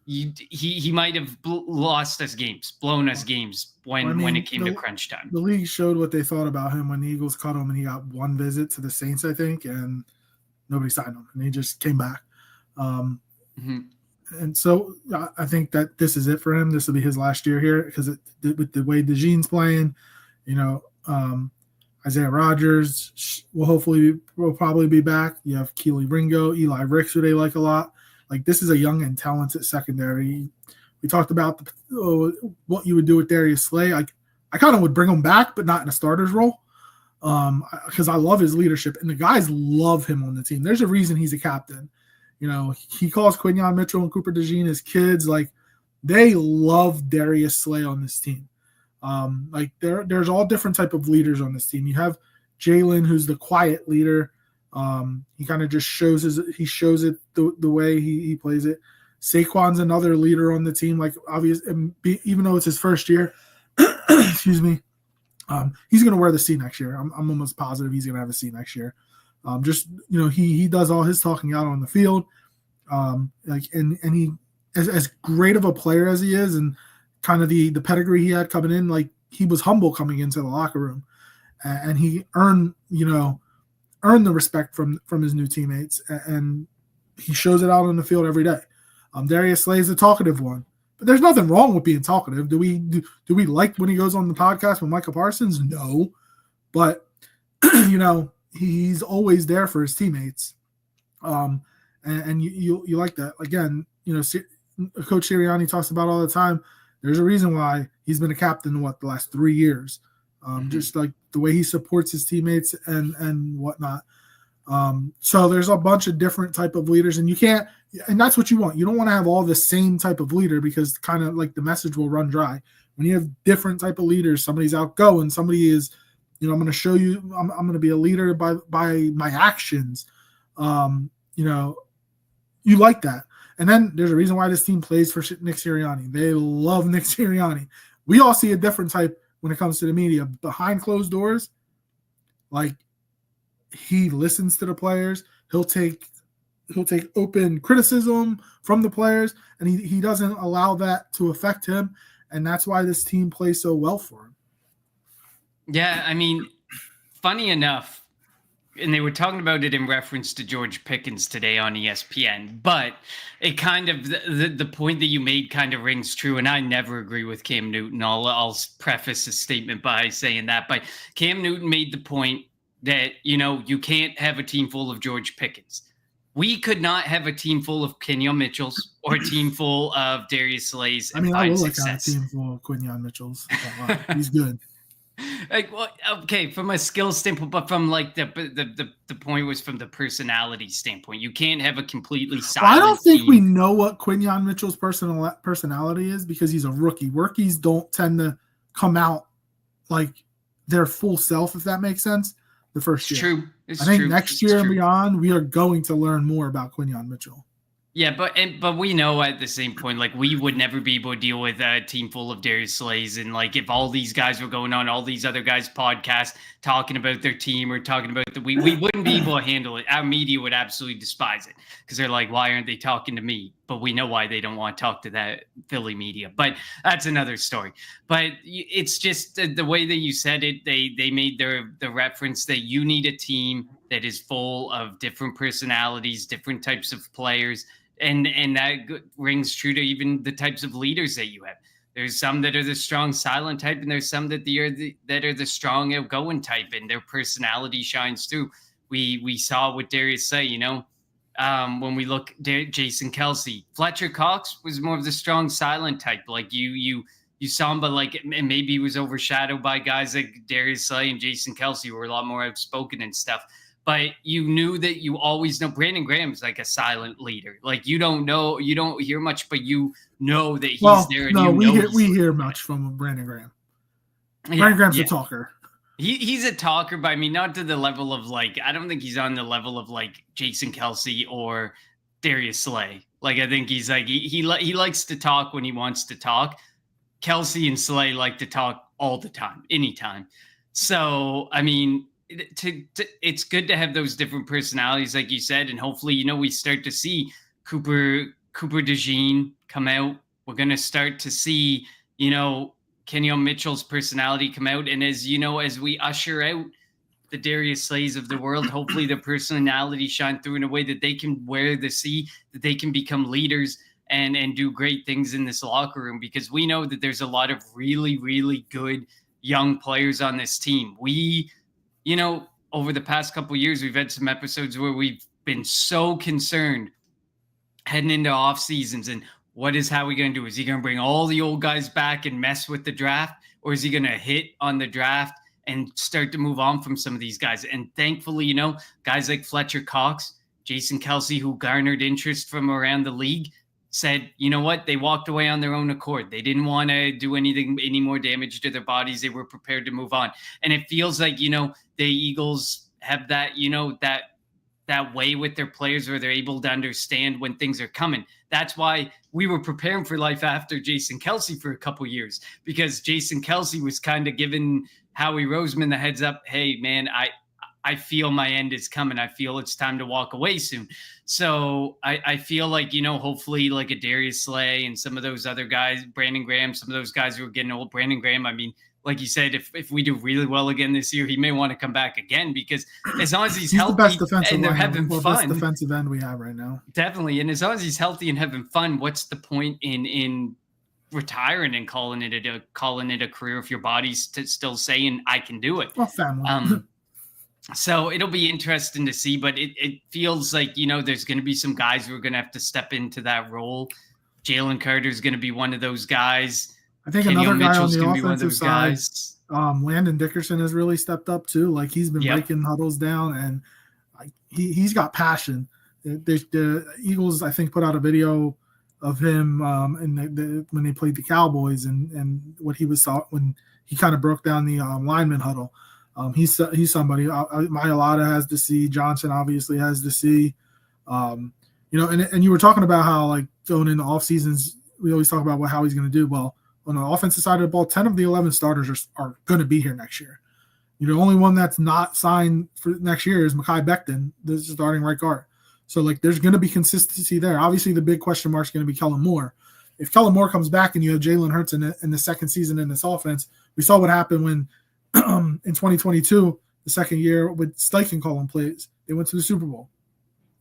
he might have lost us games, blown us games when it came to crunch time. The league showed what they thought about him when the Eagles cut him, and he got one visit to the Saints, I think, and nobody signed him, and he just came back. And so I think that this is it for him. This will be his last year here because with the way DeJean's playing, Isaiah Rodgers will probably be back. You have Keely Ringo, Eli Ricks, who they like a lot. Like, this is a young and talented secondary. We talked about what you would do with Darius Slay. I kind of would bring him back, but not in a starter's role, because I love his leadership, and the guys love him on the team. There's a reason he's a captain. He calls Quinyon Mitchell and Cooper DeJean his kids. Like, they love Darius Slay on this team. There's all different type of leaders on this team. You have Jalen, who's the quiet leader. He kind of just shows it the way he plays it. Saquon's another leader on the team. Like, even though it's his first year, excuse me, he's going to wear the C next year. I'm almost positive he's going to have a C next year. He does all his talking out on the field. And he, as great of a player as he is, and kind of the pedigree he had coming in, like, he was humble coming into the locker room, and he earned the respect from his new teammates, and he shows it out on the field every day. Darius Slay is the talkative one, but there's nothing wrong with being talkative. Do we like when he goes on the podcast with Micah Parsons? No, but he's always there for his teammates, and you like that. Again, Coach Sirianni talks about all the time. There's a reason why he's been a captain the last 3 years. Just like the way he supports his teammates and whatnot. So there's a bunch of different type of leaders, and and that's what you want. You don't want to have all the same type of leader, because kind of like the message will run dry. When you have different type of leaders, somebody's outgoing, somebody is, I'm going to show you, I'm going to be a leader by my actions. You like that. And then there's a reason why this team plays for Nick Sirianni. They love Nick Sirianni. We all see a different type when it comes to the media. Behind closed doors, like, he listens to the players. He'll take open criticism from the players, and he doesn't allow that to affect him. And that's why this team plays so well for him. Yeah, I mean, funny enough, and they were talking about it in reference to George Pickens today on ESPN, but it kind of, the point that you made kind of rings true, and I never agree with Cam Newton. I'll preface a statement by saying that, but Cam Newton made the point that, you can't have a team full of George Pickens. We could not have a team full of Quinyon Mitchells or a team full of Darius Slays. I will look at a team full of Quinyon Mitchells. He's good. Like, well, okay, from a skill standpoint, but from like the point was from the personality standpoint. You can't have a completely silent I don't think team. we know what Quinyon Mitchell's personality is, because he's a rookie. Rookies don't tend to come out like their full self, if that makes sense. The first year. True. I think next year and beyond, we are going to learn more about Quinyon Mitchell. Yeah, but we know at the same point, like, we would never be able to deal with a team full of Darius Slays. And like, if all these guys were going on all these other guys' podcasts talking about their team or talking about we wouldn't be able to handle it. Our media would absolutely despise it, because they're like, why aren't they talking to me? But we know why they don't want to talk to that Philly media. But that's another story. But it's just the way that you said it. They made the reference that you need a team that is full of different personalities, different types of players. And that rings true to even the types of leaders that you have. There's some that are the strong silent type, and there's some that are the strong outgoing type, and their personality shines through. We saw with Darius Slay, when we look Jason Kelce, Fletcher Cox was more of the strong silent type. Like you saw him, but like, and maybe he was overshadowed by guys like Darius Slay and Jason Kelce, who were a lot more outspoken and stuff. But you knew that you always know Brandon Graham's like a silent leader. Like, you don't hear much, but you know that he's there. And we hear much from Brandon Graham. Brandon Graham's a talker. He's a talker, but I mean, not to the level of like, I don't think he's on the level of like Jason Kelce or Darius Slay. Like, I think he's like, he likes to talk when he wants to talk. Kelce and Slay like to talk all the time, anytime. So, I mean, it's good to have those different personalities, like you said, and hopefully, we start to see Cooper Cooper DeJean come out. We're going to start to see, Kenyon Mitchell's personality come out. And as we usher out the Darius Slays of the world, hopefully their personality shine through in a way that they can wear the C, that they can become leaders and do great things in this locker room, because we know that there's a lot of really, really good young players on this team. We, over the past couple of years, we've had some episodes where we've been so concerned heading into off seasons and what is Howie going to do? Is he going to bring all the old guys back and mess with the draft, or is he going to hit on the draft and start to move on from some of these guys? And thankfully, guys like Fletcher Cox, Jason Kelce, who garnered interest from around the league, said, you know what? They walked away on their own accord. They didn't want to do any more damage to their bodies. They were prepared to move on. And it feels like, the Eagles have that, that way with their players where they're able to understand when things are coming. That's why we were preparing for life after Jason Kelce for a couple years, because Jason Kelce was kind of giving Howie Roseman the heads up. Hey, man, I feel my end is coming. I feel it's time to walk away soon. So I feel like, hopefully like a Darius Slay and some of those other guys, Brandon Graham, some of those guys who are getting old. Brandon Graham, I mean, like you said, if we do really well again this year, he may want to come back again, because as long as he's healthy the best defensive and they're having fun, best defensive end we have right now. Definitely. And as long as he's healthy and having fun, what's the point in retiring and calling it a career if your body's still saying I can do it? Well, family. So it'll be interesting to see, but it feels like, there's going to be some guys who are going to have to step into that role. Jalen Carter is going to be one of those guys. I think Kenyon another guy Mitchell's on the be one of offensive those side, guys. Landon Dickerson has really stepped up too. Like, he's been breaking huddles down, and he's got passion. The Eagles, I think, put out a video of him when they played the Cowboys and what he was when he kind of broke down the lineman huddle. He's somebody. Mailata has to see. Johnson obviously has to see. And you were talking about how, like, going into off seasons, we always talk about how he's going to do. Well, on the offensive side of the ball, 10 of the 11 starters are going to be here next year. The only one that's not signed for next year is Mekhi Becton, the starting right guard. So, like, there's going to be consistency there. Obviously, the big question mark is going to be Kellen Moore. If Kellen Moore comes back and you have Jalen Hurts in the second season in this offense, we saw what happened when in 2022, the second year with Steichen calling plays, they went to the Super Bowl.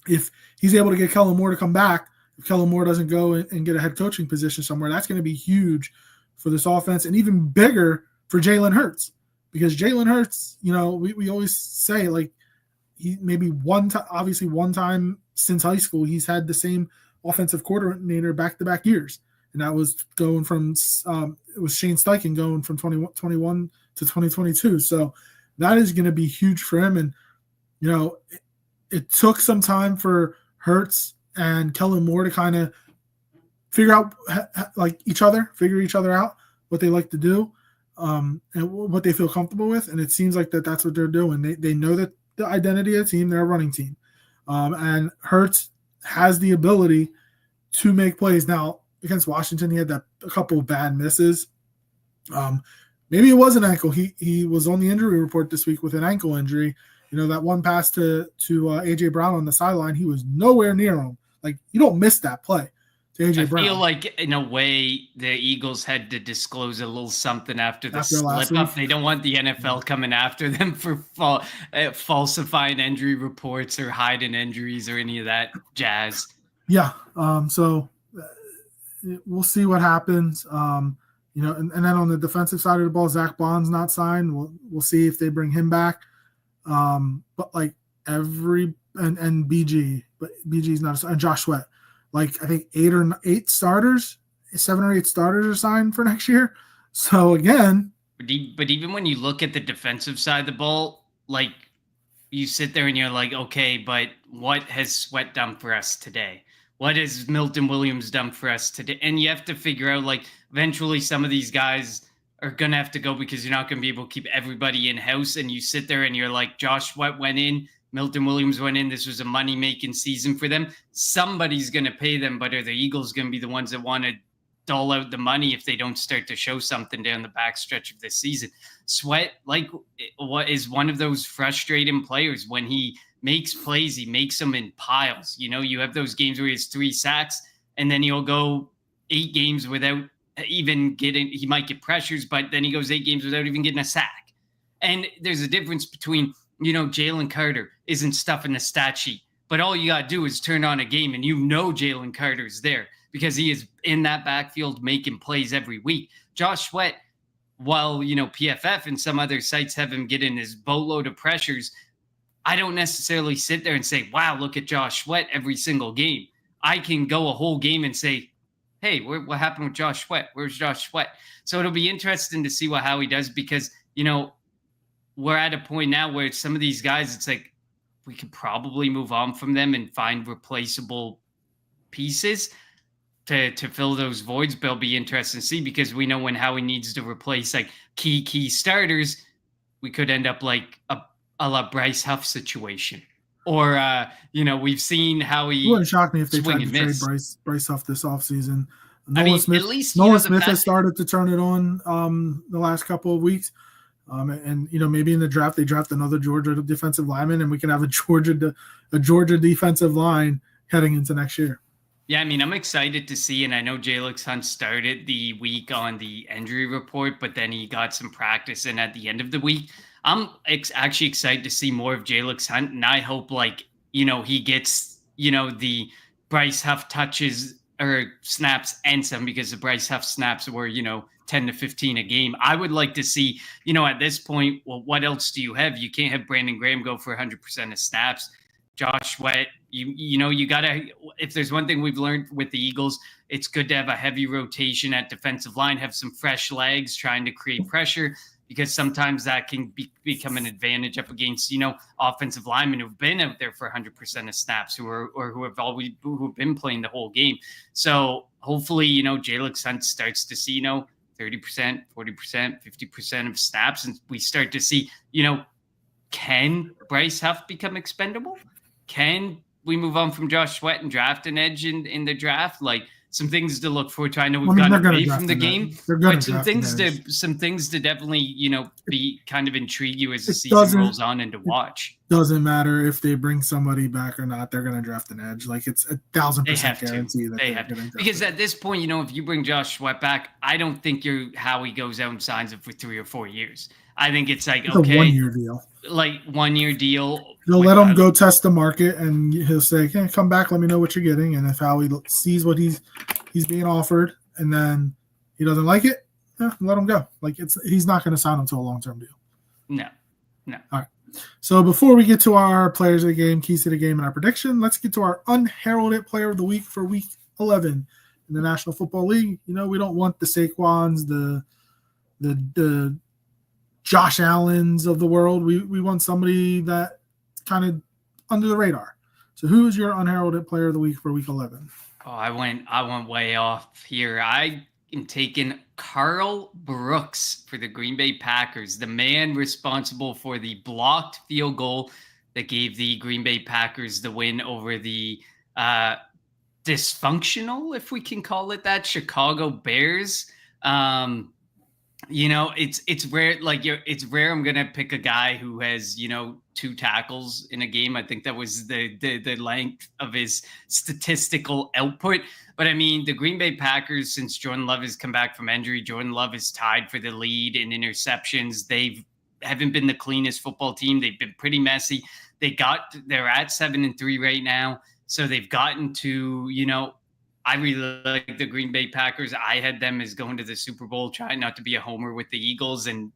If he's able to get Kellen Moore to come back, if Kellen Moore doesn't go and get a head coaching position somewhere, that's going to be huge for this offense, and even bigger for Jalen Hurts, because Jalen Hurts, we always say, like, he maybe one time since high school, he's had the same offensive coordinator back-to-back years, and that was going from it was Shane Steichen going from 2021 to 2022. So that is going to be huge for him, and it took some time for Hurts and Kellen Moore to kind of figure out figure each other out, what they like to do, and what they feel comfortable with. And it seems like that's what they're doing. They know that the identity of the team, they're a running team. And Hurts has the ability to make plays. Now, against Washington, he had a couple of bad misses. Maybe it was an ankle. He was on the injury report this week with an ankle injury. That one pass to A.J. Brown on the sideline, he was nowhere near him. Like, you don't miss that play to A.J. Brown. I feel like, in a way, the Eagles had to disclose a little something after the slip-up. They don't want the NFL coming after them for falsifying injury reports or hiding injuries or any of that jazz. Yeah. So we'll see what happens. And then on the defensive side of the ball, Zach Bond's not signed. We'll see if they bring him back. But like and BG, but BG's not and Josh Sweat. Like, I think 7 or 8 starters are signed for next year. So again, but even when you look at the defensive side of the ball, like, you sit there and you're like, okay, but what has Sweat done for us today? What has Milton Williams done for us today? And you have to figure out, like, eventually some of these guys are going to have to go because you're not going to be able to keep everybody in-house. And you sit there and you're like, Josh Sweat went in, Milton Williams went in. This was a money-making season for them. Somebody's going to pay them, but are the Eagles going to be the ones that want to dole out the money if they don't start to show something down the backstretch of this season? Sweat, like, what is one of those frustrating players. When he makes plays, he makes them in piles. You have those games where he has 3 sacks, and then he'll go 8 games without even getting, he might get pressures, but then he goes 8 games without even getting a sack. And there's a difference between, Jalen Carter isn't stuffing the stat sheet, but all you got to do is turn on a game and Jalen Carter's there because he is in that backfield making plays every week. Josh Sweat, while, PFF and some other sites have him getting his boatload of pressures, I don't necessarily sit there and say, wow, look at Josh Sweat every single game. I can go a whole game and say, hey, what happened with Josh Sweat? Where's Josh Sweat? So it'll be interesting to see how he does because, we're at a point now where some of these guys, it's like we could probably move on from them and find replaceable pieces to fill those voids. But it'll be interesting to see because we know when Howie needs to replace like key starters, we could end up like a la Bryce Huff situation. Or, we've seen how he. It wouldn't shock me if they tried to trade Bryce Huff this offseason. Nolan Smith has started to turn it on the last couple of weeks. And maybe in the draft they draft another Georgia defensive lineman, and we can have a Georgia defensive line heading into next year. Yeah, I'm excited to see, and I know Jalix Hunt started the week on the injury report, but then he got some practice in at the end of the week. I'm actually excited to see more of Jalix Hunt, and I hope he gets the Bryce Huff touches or snaps and some, because the Bryce Huff snaps were 10 to 15 a game. I would like to see, at this point, well, what else do you have? You can't have Brandon Graham go for 100% of snaps. Josh Sweat, you gotta, if there's one thing we've learned with the Eagles, it's good to have a heavy rotation at defensive line, have some fresh legs trying to create pressure, because sometimes that can become an advantage up against, offensive linemen who've been out there for 100% of snaps, who have been playing the whole game. So hopefully, Jalix Hunt starts to see, 30%, 40%, 50% of snaps. And we start to see, can Bryce Huff become expendable? Can we move on from Josh Sweat and draft an edge in the draft? Like some things to look forward to. I know we've gotten away from the game, but some things to definitely, be kind of intrigue you as the season rolls on and to watch. Doesn't matter if they bring somebody back or not, they're going to draft an edge. Like it's 1,000% guarantee that they have to. Because at this point, if you bring Josh Sweat back, I don't think Howie goes out and signs it for 3 or 4 years. I think it's like, it's a 1 year deal. Like 1 year deal. They'll let him go test the market, and he'll say, "Okay, come back, let me know what you're getting." And if Howie sees what he's being offered, and then he doesn't like it, let him go. Like he's not going to sign him to a long-term deal. No. All right. So before we get to our players of the game, keys to the game, and our prediction, let's get to our unheralded player of the week for Week 11 in the National Football League. We don't want the Saquons, the Josh Allens of the world. We want somebody that kind of under the radar. So who is your unheralded player of the week for Week 11? Oh, I went way off here. I am taking Carl Brooks for the Green Bay Packers, the man responsible for the blocked field goal that gave the Green Bay Packers the win over the dysfunctional, if we can call it that, Chicago Bears. It's rare. It's rare. I'm gonna pick a guy who has 2 tackles in a game. I think that was the length of his statistical output. But the Green Bay Packers, since Jordan Love has come back from injury, Jordan Love is tied for the lead in interceptions. They haven't been the cleanest football team. They've been pretty messy. They're at 7-3 right now, so they've gotten to I really like the Green Bay Packers. I had them as going to the Super Bowl, trying not to be a homer with the Eagles. And,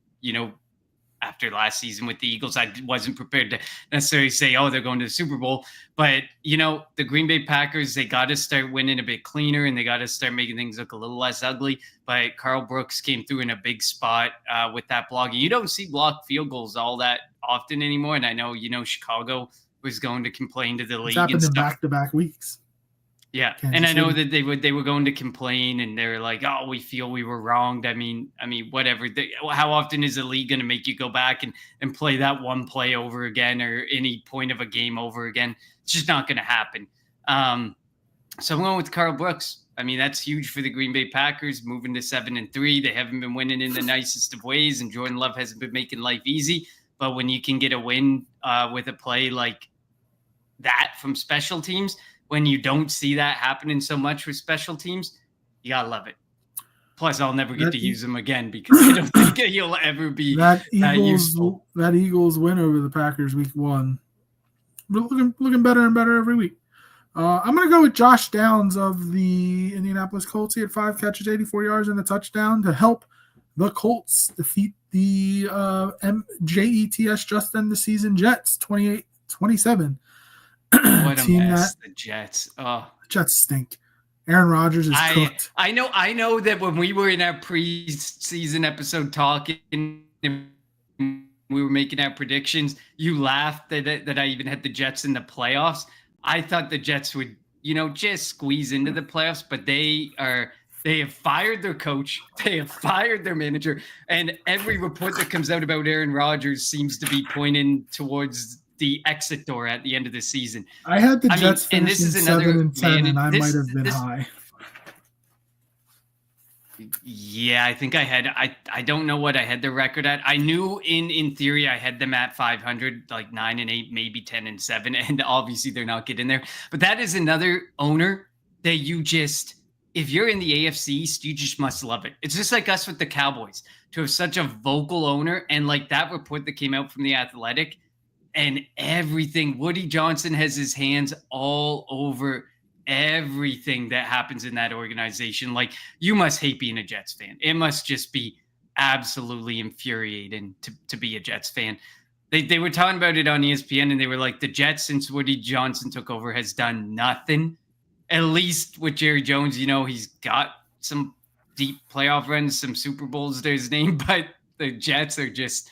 after last season with the Eagles, I wasn't prepared to necessarily say, oh, they're going to the Super Bowl. But, the Green Bay Packers, they got to start winning a bit cleaner, and they got to start making things look a little less ugly. But Carl Brooks came through in a big spot with that blocking. You don't see blocked field goals all that often anymore. And I know, Chicago was going to complain to the league. It's happened in back-to-back weeks. Yeah, and I know that they were going to complain, and they're like, "Oh, we feel we were wronged." I mean, whatever. How often is the league going to make you go back and play that one play over again, or any point of a game over again? It's just not going to happen. So I'm going with Carl Brooks. That's huge for the Green Bay Packers, moving to 7-3. They haven't been winning in the nicest of ways, and Jordan Love hasn't been making life easy. But when you can get a win with a play like that from special teams, when you don't see that happening so much with special teams, you gotta love it. Plus, I'll never get to use him again because I don't think he'll ever be that useful. That Eagles win over the Packers week 1. We're looking better and better every week. I'm going to go with Josh Downs of the Indianapolis Colts. He had 5 catches, 84 yards, and a touchdown to help the Colts defeat the Jets just end the season Jets 28-27. What a mess, the Jets. Oh, the Jets stink. Aaron Rodgers is cooked. I know that when we were in our preseason episode talking and we were making our predictions, you laughed that I even had the Jets in the playoffs. I thought the Jets would, just squeeze into the playoffs, but they have fired their coach, they have fired their manager, and every report that comes out about Aaron Rodgers seems to be pointing towards the exit door at the end of the season. I had the Jets finishing 7-10, and I might have been high. Yeah, I think I had. I don't know what I had the record at. I knew in theory I had them at 500, like 9-8, maybe 10-7, and obviously they're not getting there. But that is another owner that you just, if you're in the AFC East, you just must love it. It's just like us with the Cowboys, to have such a vocal owner, and like that report that came out from The Athletic. And everything, Woody Johnson has his hands all over everything that happens in that organization. Like, you must hate being a Jets fan. It must just be absolutely infuriating to be a Jets fan. They were talking about it on ESPN, and they were like, the Jets, since Woody Johnson took over, has done nothing. At least with Jerry Jones, he's got some deep playoff runs, some Super Bowls to his name, but the Jets are just...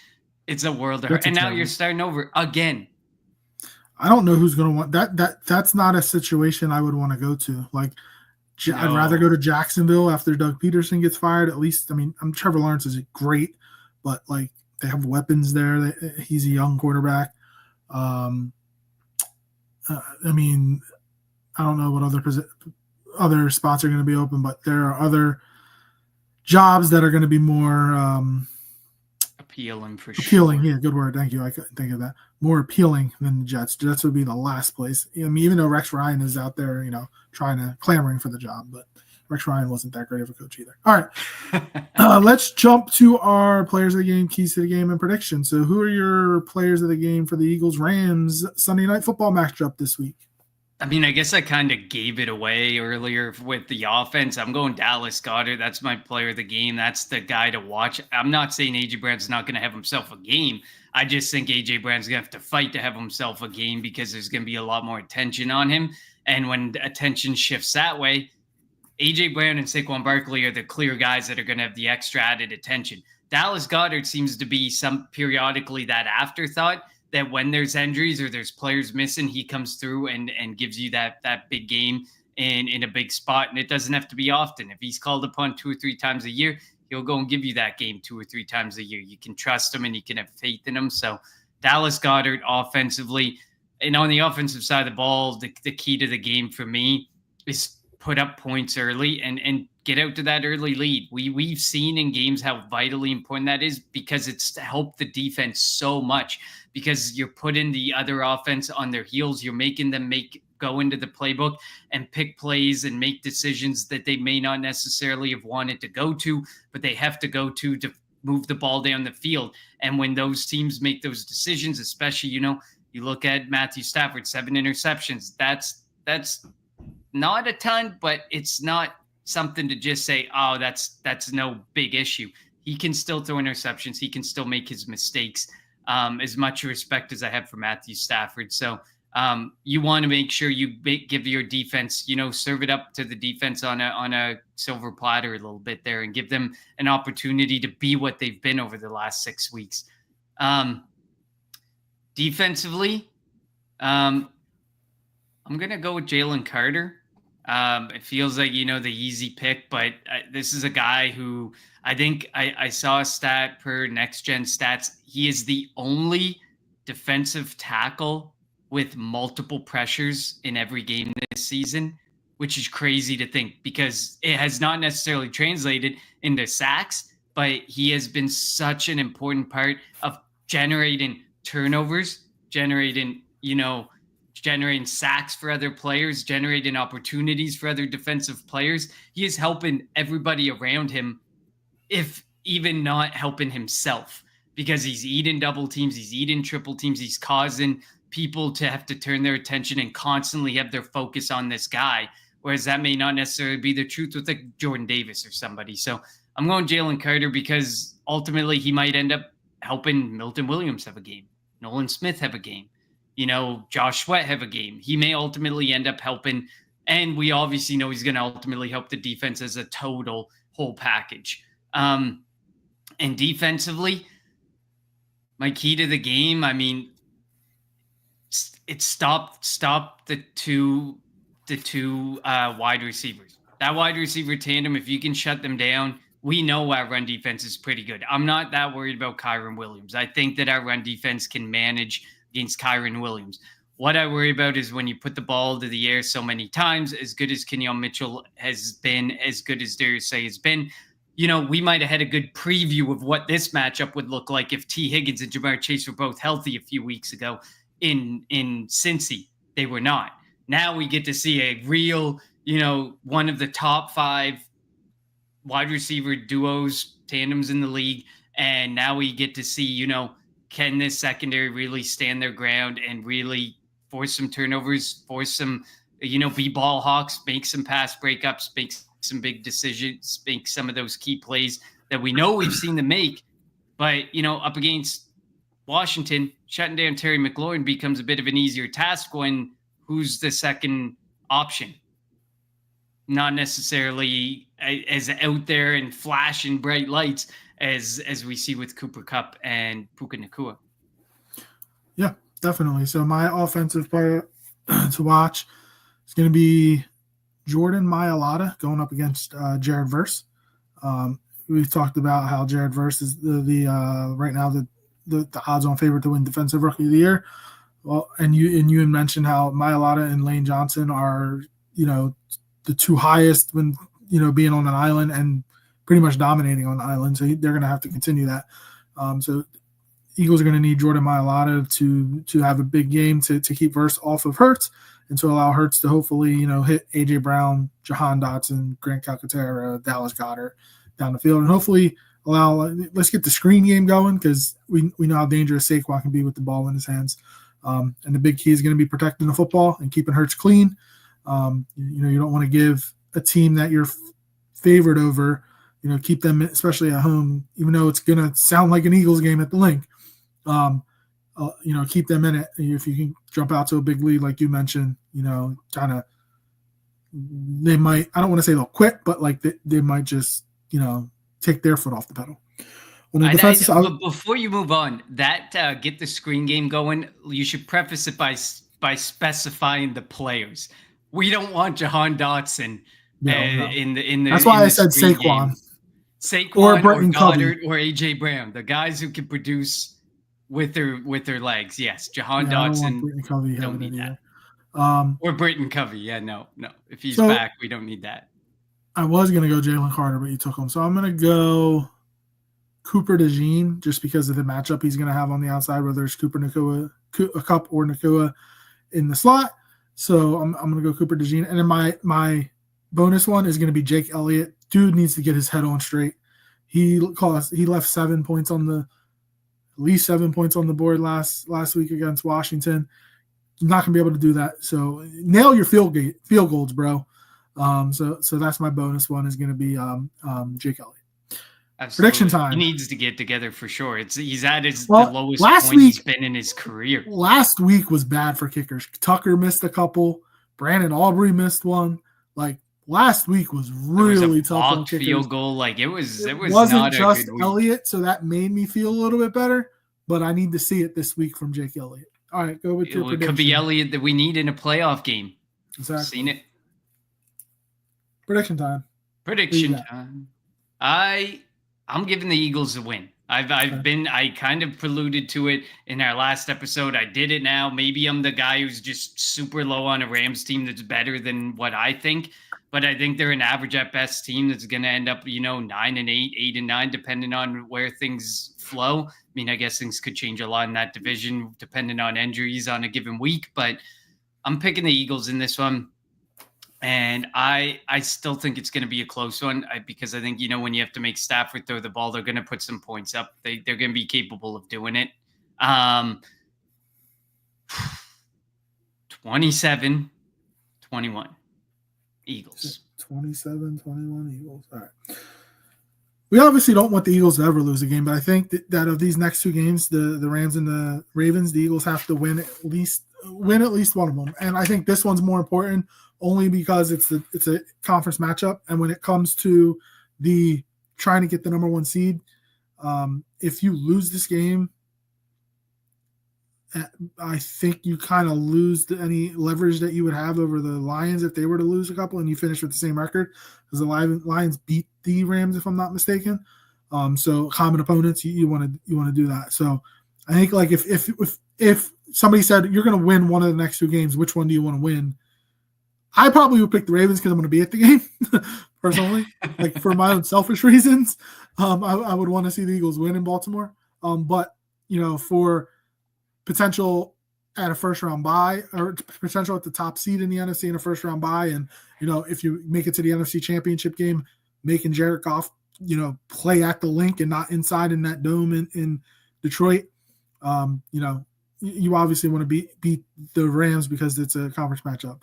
It's a world of hurt. And now you're starting over again. I don't know who's going to want that. That's not a situation I would want to go to. Like, no. I'd rather go to Jacksonville after Doug Peterson gets fired. At least, Trevor Lawrence is great, but like they have weapons there. He's a young quarterback. I don't know what other spots are going to be open, but there are other jobs that are going to be more appealing, yeah, good word. Thank you. I couldn't think of that. More appealing than the Jets. Jets would be the last place. Even though Rex Ryan is out there, clamoring for the job, but Rex Ryan wasn't that great of a coach either. All right. Let's jump to our players of the game, keys to the game, and predictions. So who are your players of the game for the Eagles-Rams Sunday Night Football matchup this week? I guess I kind of gave it away earlier with the offense. I'm going Dallas Goedert. That's my player of the game. That's the guy to watch. I'm not saying A.J. Brown's not going to have himself a game. I just think A.J. Brown's going to have to fight to have himself a game because there's going to be a lot more attention on him. And when attention shifts that way, A.J. Brown and Saquon Barkley are the clear guys that are going to have the extra added attention. Dallas Goedert seems to be periodically that afterthought, that when there's injuries or there's players missing, he comes through and gives you that big game in a big spot. And it doesn't have to be often. If he's called upon 2 or 3 times a year, he'll go and give you that game 2 or 3 times a year. You can trust him and you can have faith in him. So Dallas Goedert offensively, and on the offensive side of the ball, the key to the game for me is put up points early and get out to that early lead. We've seen in games how vitally important that is because it's helped the defense so much, because you're putting the other offense on their heels. You're making them go into the playbook and pick plays and make decisions that they may not necessarily have wanted to go to, but they have to go to move the ball down the field. And when those teams make those decisions, especially, you look at Matthew Stafford, 7 interceptions. That's not a ton, but it's not something to just say, oh, that's no big issue. He can still throw interceptions. He can still make his mistakes. As much respect as I have for Matthew Stafford. So you want to make sure you give your defense, serve it up to the defense on a silver platter a little bit there and give them an opportunity to be what they've been over the last 6 weeks. Defensively, I'm going to go with Jalen Carter. It feels like, the easy pick, but this is a guy who I think I saw a stat per Next Gen Stats. He is the only defensive tackle with multiple pressures in every game this season, which is crazy to think because it has not necessarily translated into sacks, but he has been such an important part of generating turnovers, generating, generating sacks for other players, generating opportunities for other defensive players. He is helping everybody around him, if even not helping himself, because he's eating double teams, he's eating triple teams, he's causing people to have to turn their attention and constantly have their focus on this guy. Whereas that may not necessarily be the truth with like Jordan Davis or somebody. So I'm going Jalen Carter because ultimately he might end up helping Milton Williams have a game, Nolan Smith have a game, Josh Sweat have a game. He may ultimately end up helping. And we obviously know he's going to ultimately help the defense as a total whole package. And defensively, my key to the game, I mean, it's stop the two wide receivers. That wide receiver tandem, if you can shut them down, we know our run defense is pretty good. I'm not that worried about Kyren Williams. I think that our run defense can manage against Kyren Williams. What I worry about is when you put the ball to the air so many times, as good as Kenyon Mitchell has been, as good as Darius Slay has been, we might have had a good preview of what this matchup would look like if T. Higgins and Jamar Chase were both healthy a few weeks ago in Cincy. They were not. Now we get to see a real, one of the top 5 wide receiver duos, tandems in the league. And now we get to see, can this secondary really stand their ground and really force some turnovers, force some, be ball hawks, make some pass breakups, make some big decisions, make some of those key plays that we know we've seen them make. But, up against Washington, shutting down Terry McLaurin becomes a bit of an easier task when who's the second option? Not necessarily as out there and flashing bright lights as we see with Cooper Kupp and Puka Nacua. Yeah, definitely. So my offensive player to watch is going to be Jordan Mailata going up against Jared Verse. We've talked about how Jared Verse is the right now the odds-on favorite to win Defensive Rookie of the Year. Well, and you had mentioned how Mailata and Lane Johnson are the two highest when being on an island and pretty much dominating on the island. So they're going to have to continue that. So Eagles are going to need Jordan Mailata to have a big game to keep Verse off of Hurts and to allow Hurts to hopefully hit A.J. Brown, Jahan Dotson, Grant Calcaterra, Dallas Goedert down the field, and hopefully let's get the screen game going because we know how dangerous Saquon can be with the ball in his hands. And the big key is going to be protecting the football and keeping Hurts clean. You don't want to give a team that you're favored over, keep them, especially at home, even though it's going to sound like an Eagles game at the Link. Keep them in it. If you can jump out to a big lead, like you mentioned, kind of, they might, I don't want to say they'll quit, but like they might just, take their foot off the pedal. But before you move on, that get the screen game going, you should preface it by specifying the players. We don't want Jahan Dotson in the. That's why I said Saquon. Saquon or Goddard or AJ Brown, the guys who can produce with their legs. Yes, Jahan Dotson. Don't need that. Or Britton Covey. Yeah, no. If he's back, we don't need that. I was gonna go Jalen Carter, but you took him, so I'm gonna go Cooper DeJean just because of the matchup he's gonna have on the outside, whether it's Cooper Nacua, Kupp or Nacua in the slot. So I'm gonna go Cooper DeJean, and then my bonus one is gonna be Jake Elliott. Dude needs to get his head on straight. He left 7 points at least 7 points on the board last week against Washington. You're not gonna be able to do that. So nail your field goals, bro. So that's my bonus one is gonna be Jake Elliott. Absolutely. Prediction time. He needs to get together for sure. He's at the lowest point he's been in his career. Last week was bad for kickers. Tucker missed a couple. Brandon Aubrey missed one. Like last week was really tough on kickers. Field goal. Like it wasn't not just a good week. Elliott, so that made me feel a little bit better. But I need to see it this week from Jake Elliott. All right, go with your prediction. It could be Elliott that we need in a playoff game. Exactly. Seen it. Prediction time. I'm giving the Eagles a win. I kind of preluded to it in our last episode. I did it now. Maybe I'm the guy who's just super low on a Rams team that's better than what I think. But I think they're an average at best team that's going to end up, 9-8, 8-9, depending on where things flow. I mean, I guess things could change a lot in that division depending on injuries on a given week. But I'm picking the Eagles in this one. And I still think it's going to be a close one because I think, when you have to make Stafford throw the ball, they're going to put some points up. They're going to be capable of doing it. 27-21 Eagles. 27-21 Eagles. All right. We obviously don't want the Eagles to ever lose a game, but I think that of these next two games, the Rams and the Ravens, the Eagles have to win at least one of them. And I think this one's more important only because it's a conference matchup. And when it comes to the trying to get the number one seed, if you lose this game, I think you kind of lose any leverage that you would have over the Lions if they were to lose a couple and you finish with the same record, because the Lions beat the Rams, if I'm not mistaken. So common opponents, you want to do that. So I think like if somebody said you're going to win one of the next two games, which one do you want to win? I probably would pick the Ravens because I'm going to be at the game personally, like for my own selfish reasons. I would want to see the Eagles win in Baltimore. But for potential at a first round bye or potential at the top seed in the NFC in a first round bye. And, if you make it to the NFC Championship game, making Jared Goff, play at the link and not inside in that dome in Detroit, you obviously want to beat the Rams because it's a conference matchup.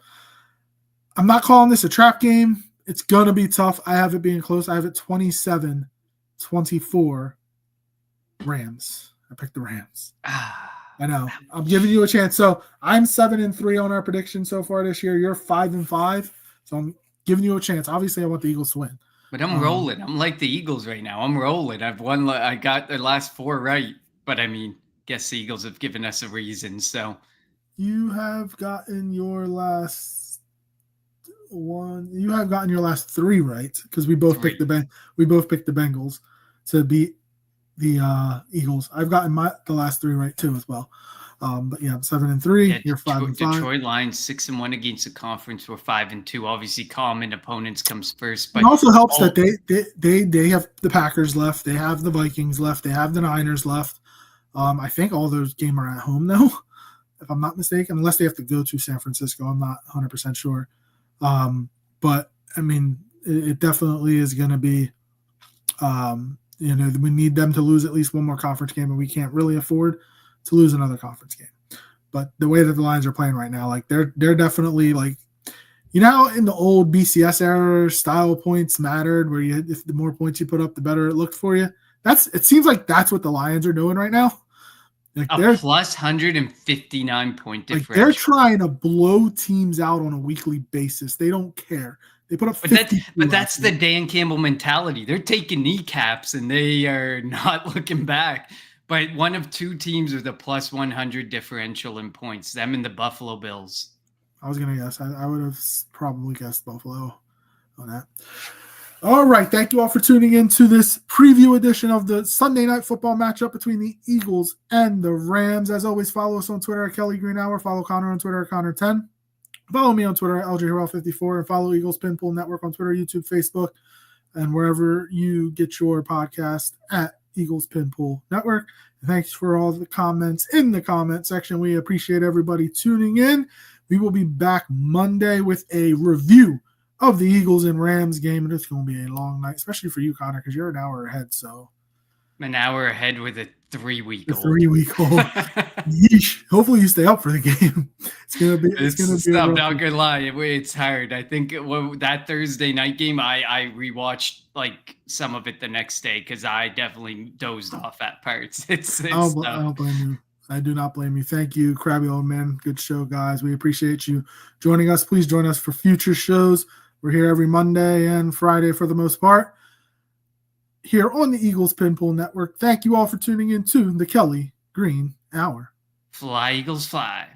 I'm not calling this a trap game. It's going to be tough. I have it being close. I have it 27-24 Rams. I picked the Rams. I know. I'm giving you a chance. So I'm 7-3 on our prediction so far this year. You're 5-5. So I'm giving you a chance. Obviously, I want the Eagles to win. But I'm rolling. I'm like the Eagles right now. I'm rolling. I've won. I got the last 4 right. But I mean, guess the Eagles have given us a reason. So you have gotten your last one. You have gotten your last 3 right because we both picked the Bengals to beat the Eagles. I've gotten the last 3 right too as well. But yeah, I'm 7-3. Yeah, you're 5-5. Detroit Lions 6-1 against the conference. We're 5-2. Obviously, common opponents comes first. But it also helps that they have the Packers left. They have the Vikings left. They have the Niners left. I think all those games are at home though, if I'm not mistaken, unless they have to go to San Francisco. I'm not 100% sure. But I mean, it definitely is going to be. We need them to lose at least one more conference game, and we can't really afford to lose another conference game. But the way that the Lions are playing right now, like they're definitely like, in the old BCS era, style points mattered, where if the more points you put up, the better it looked for you. It seems like that's what the Lions are doing right now. Like a plus 159 point differential. Like they're trying to blow teams out on a weekly basis. They don't care. They put up 50. But that's the Dan Campbell mentality. They're taking kneecaps and they are not looking back. But one of 2 teams with a plus 100 differential in points, them and the Buffalo Bills. I was going to guess. I would have probably guessed Buffalo on that. All right. Thank you all for tuning in to this preview edition of the Sunday Night Football matchup between the Eagles and the Rams. As always, follow us on Twitter at Kelly Green Hour. Follow Connor on Twitter at Connor10. Follow me on Twitter at LJHerrell54 and follow Eagles Pinpool Network on Twitter, YouTube, Facebook, and wherever you get your podcast at Eagles Pinpool Network. And thanks for all the comments in the comment section. We appreciate everybody tuning in. We will be back Monday with a review of the Eagles and Rams game, and it's going to be a long night, especially for you, Connor, because you're an hour ahead. So an hour ahead with a 3-week-old. 3-week-old. Yeesh. Hopefully you stay up for the game. It's gonna be. I'm not gonna lie. It's hard. I think that Thursday night game, I rewatched like some of it the next day because I definitely dozed off at parts. I don't blame you. I do not blame you. Thank you, Crabby Old Man. Good show, guys. We appreciate you joining us. Please join us for future shows. We're here every Monday and Friday for the most part, here on the Eagles Pinpool Network. Thank you all for tuning in to the Kelly Green Hour. Fly, Eagles, fly.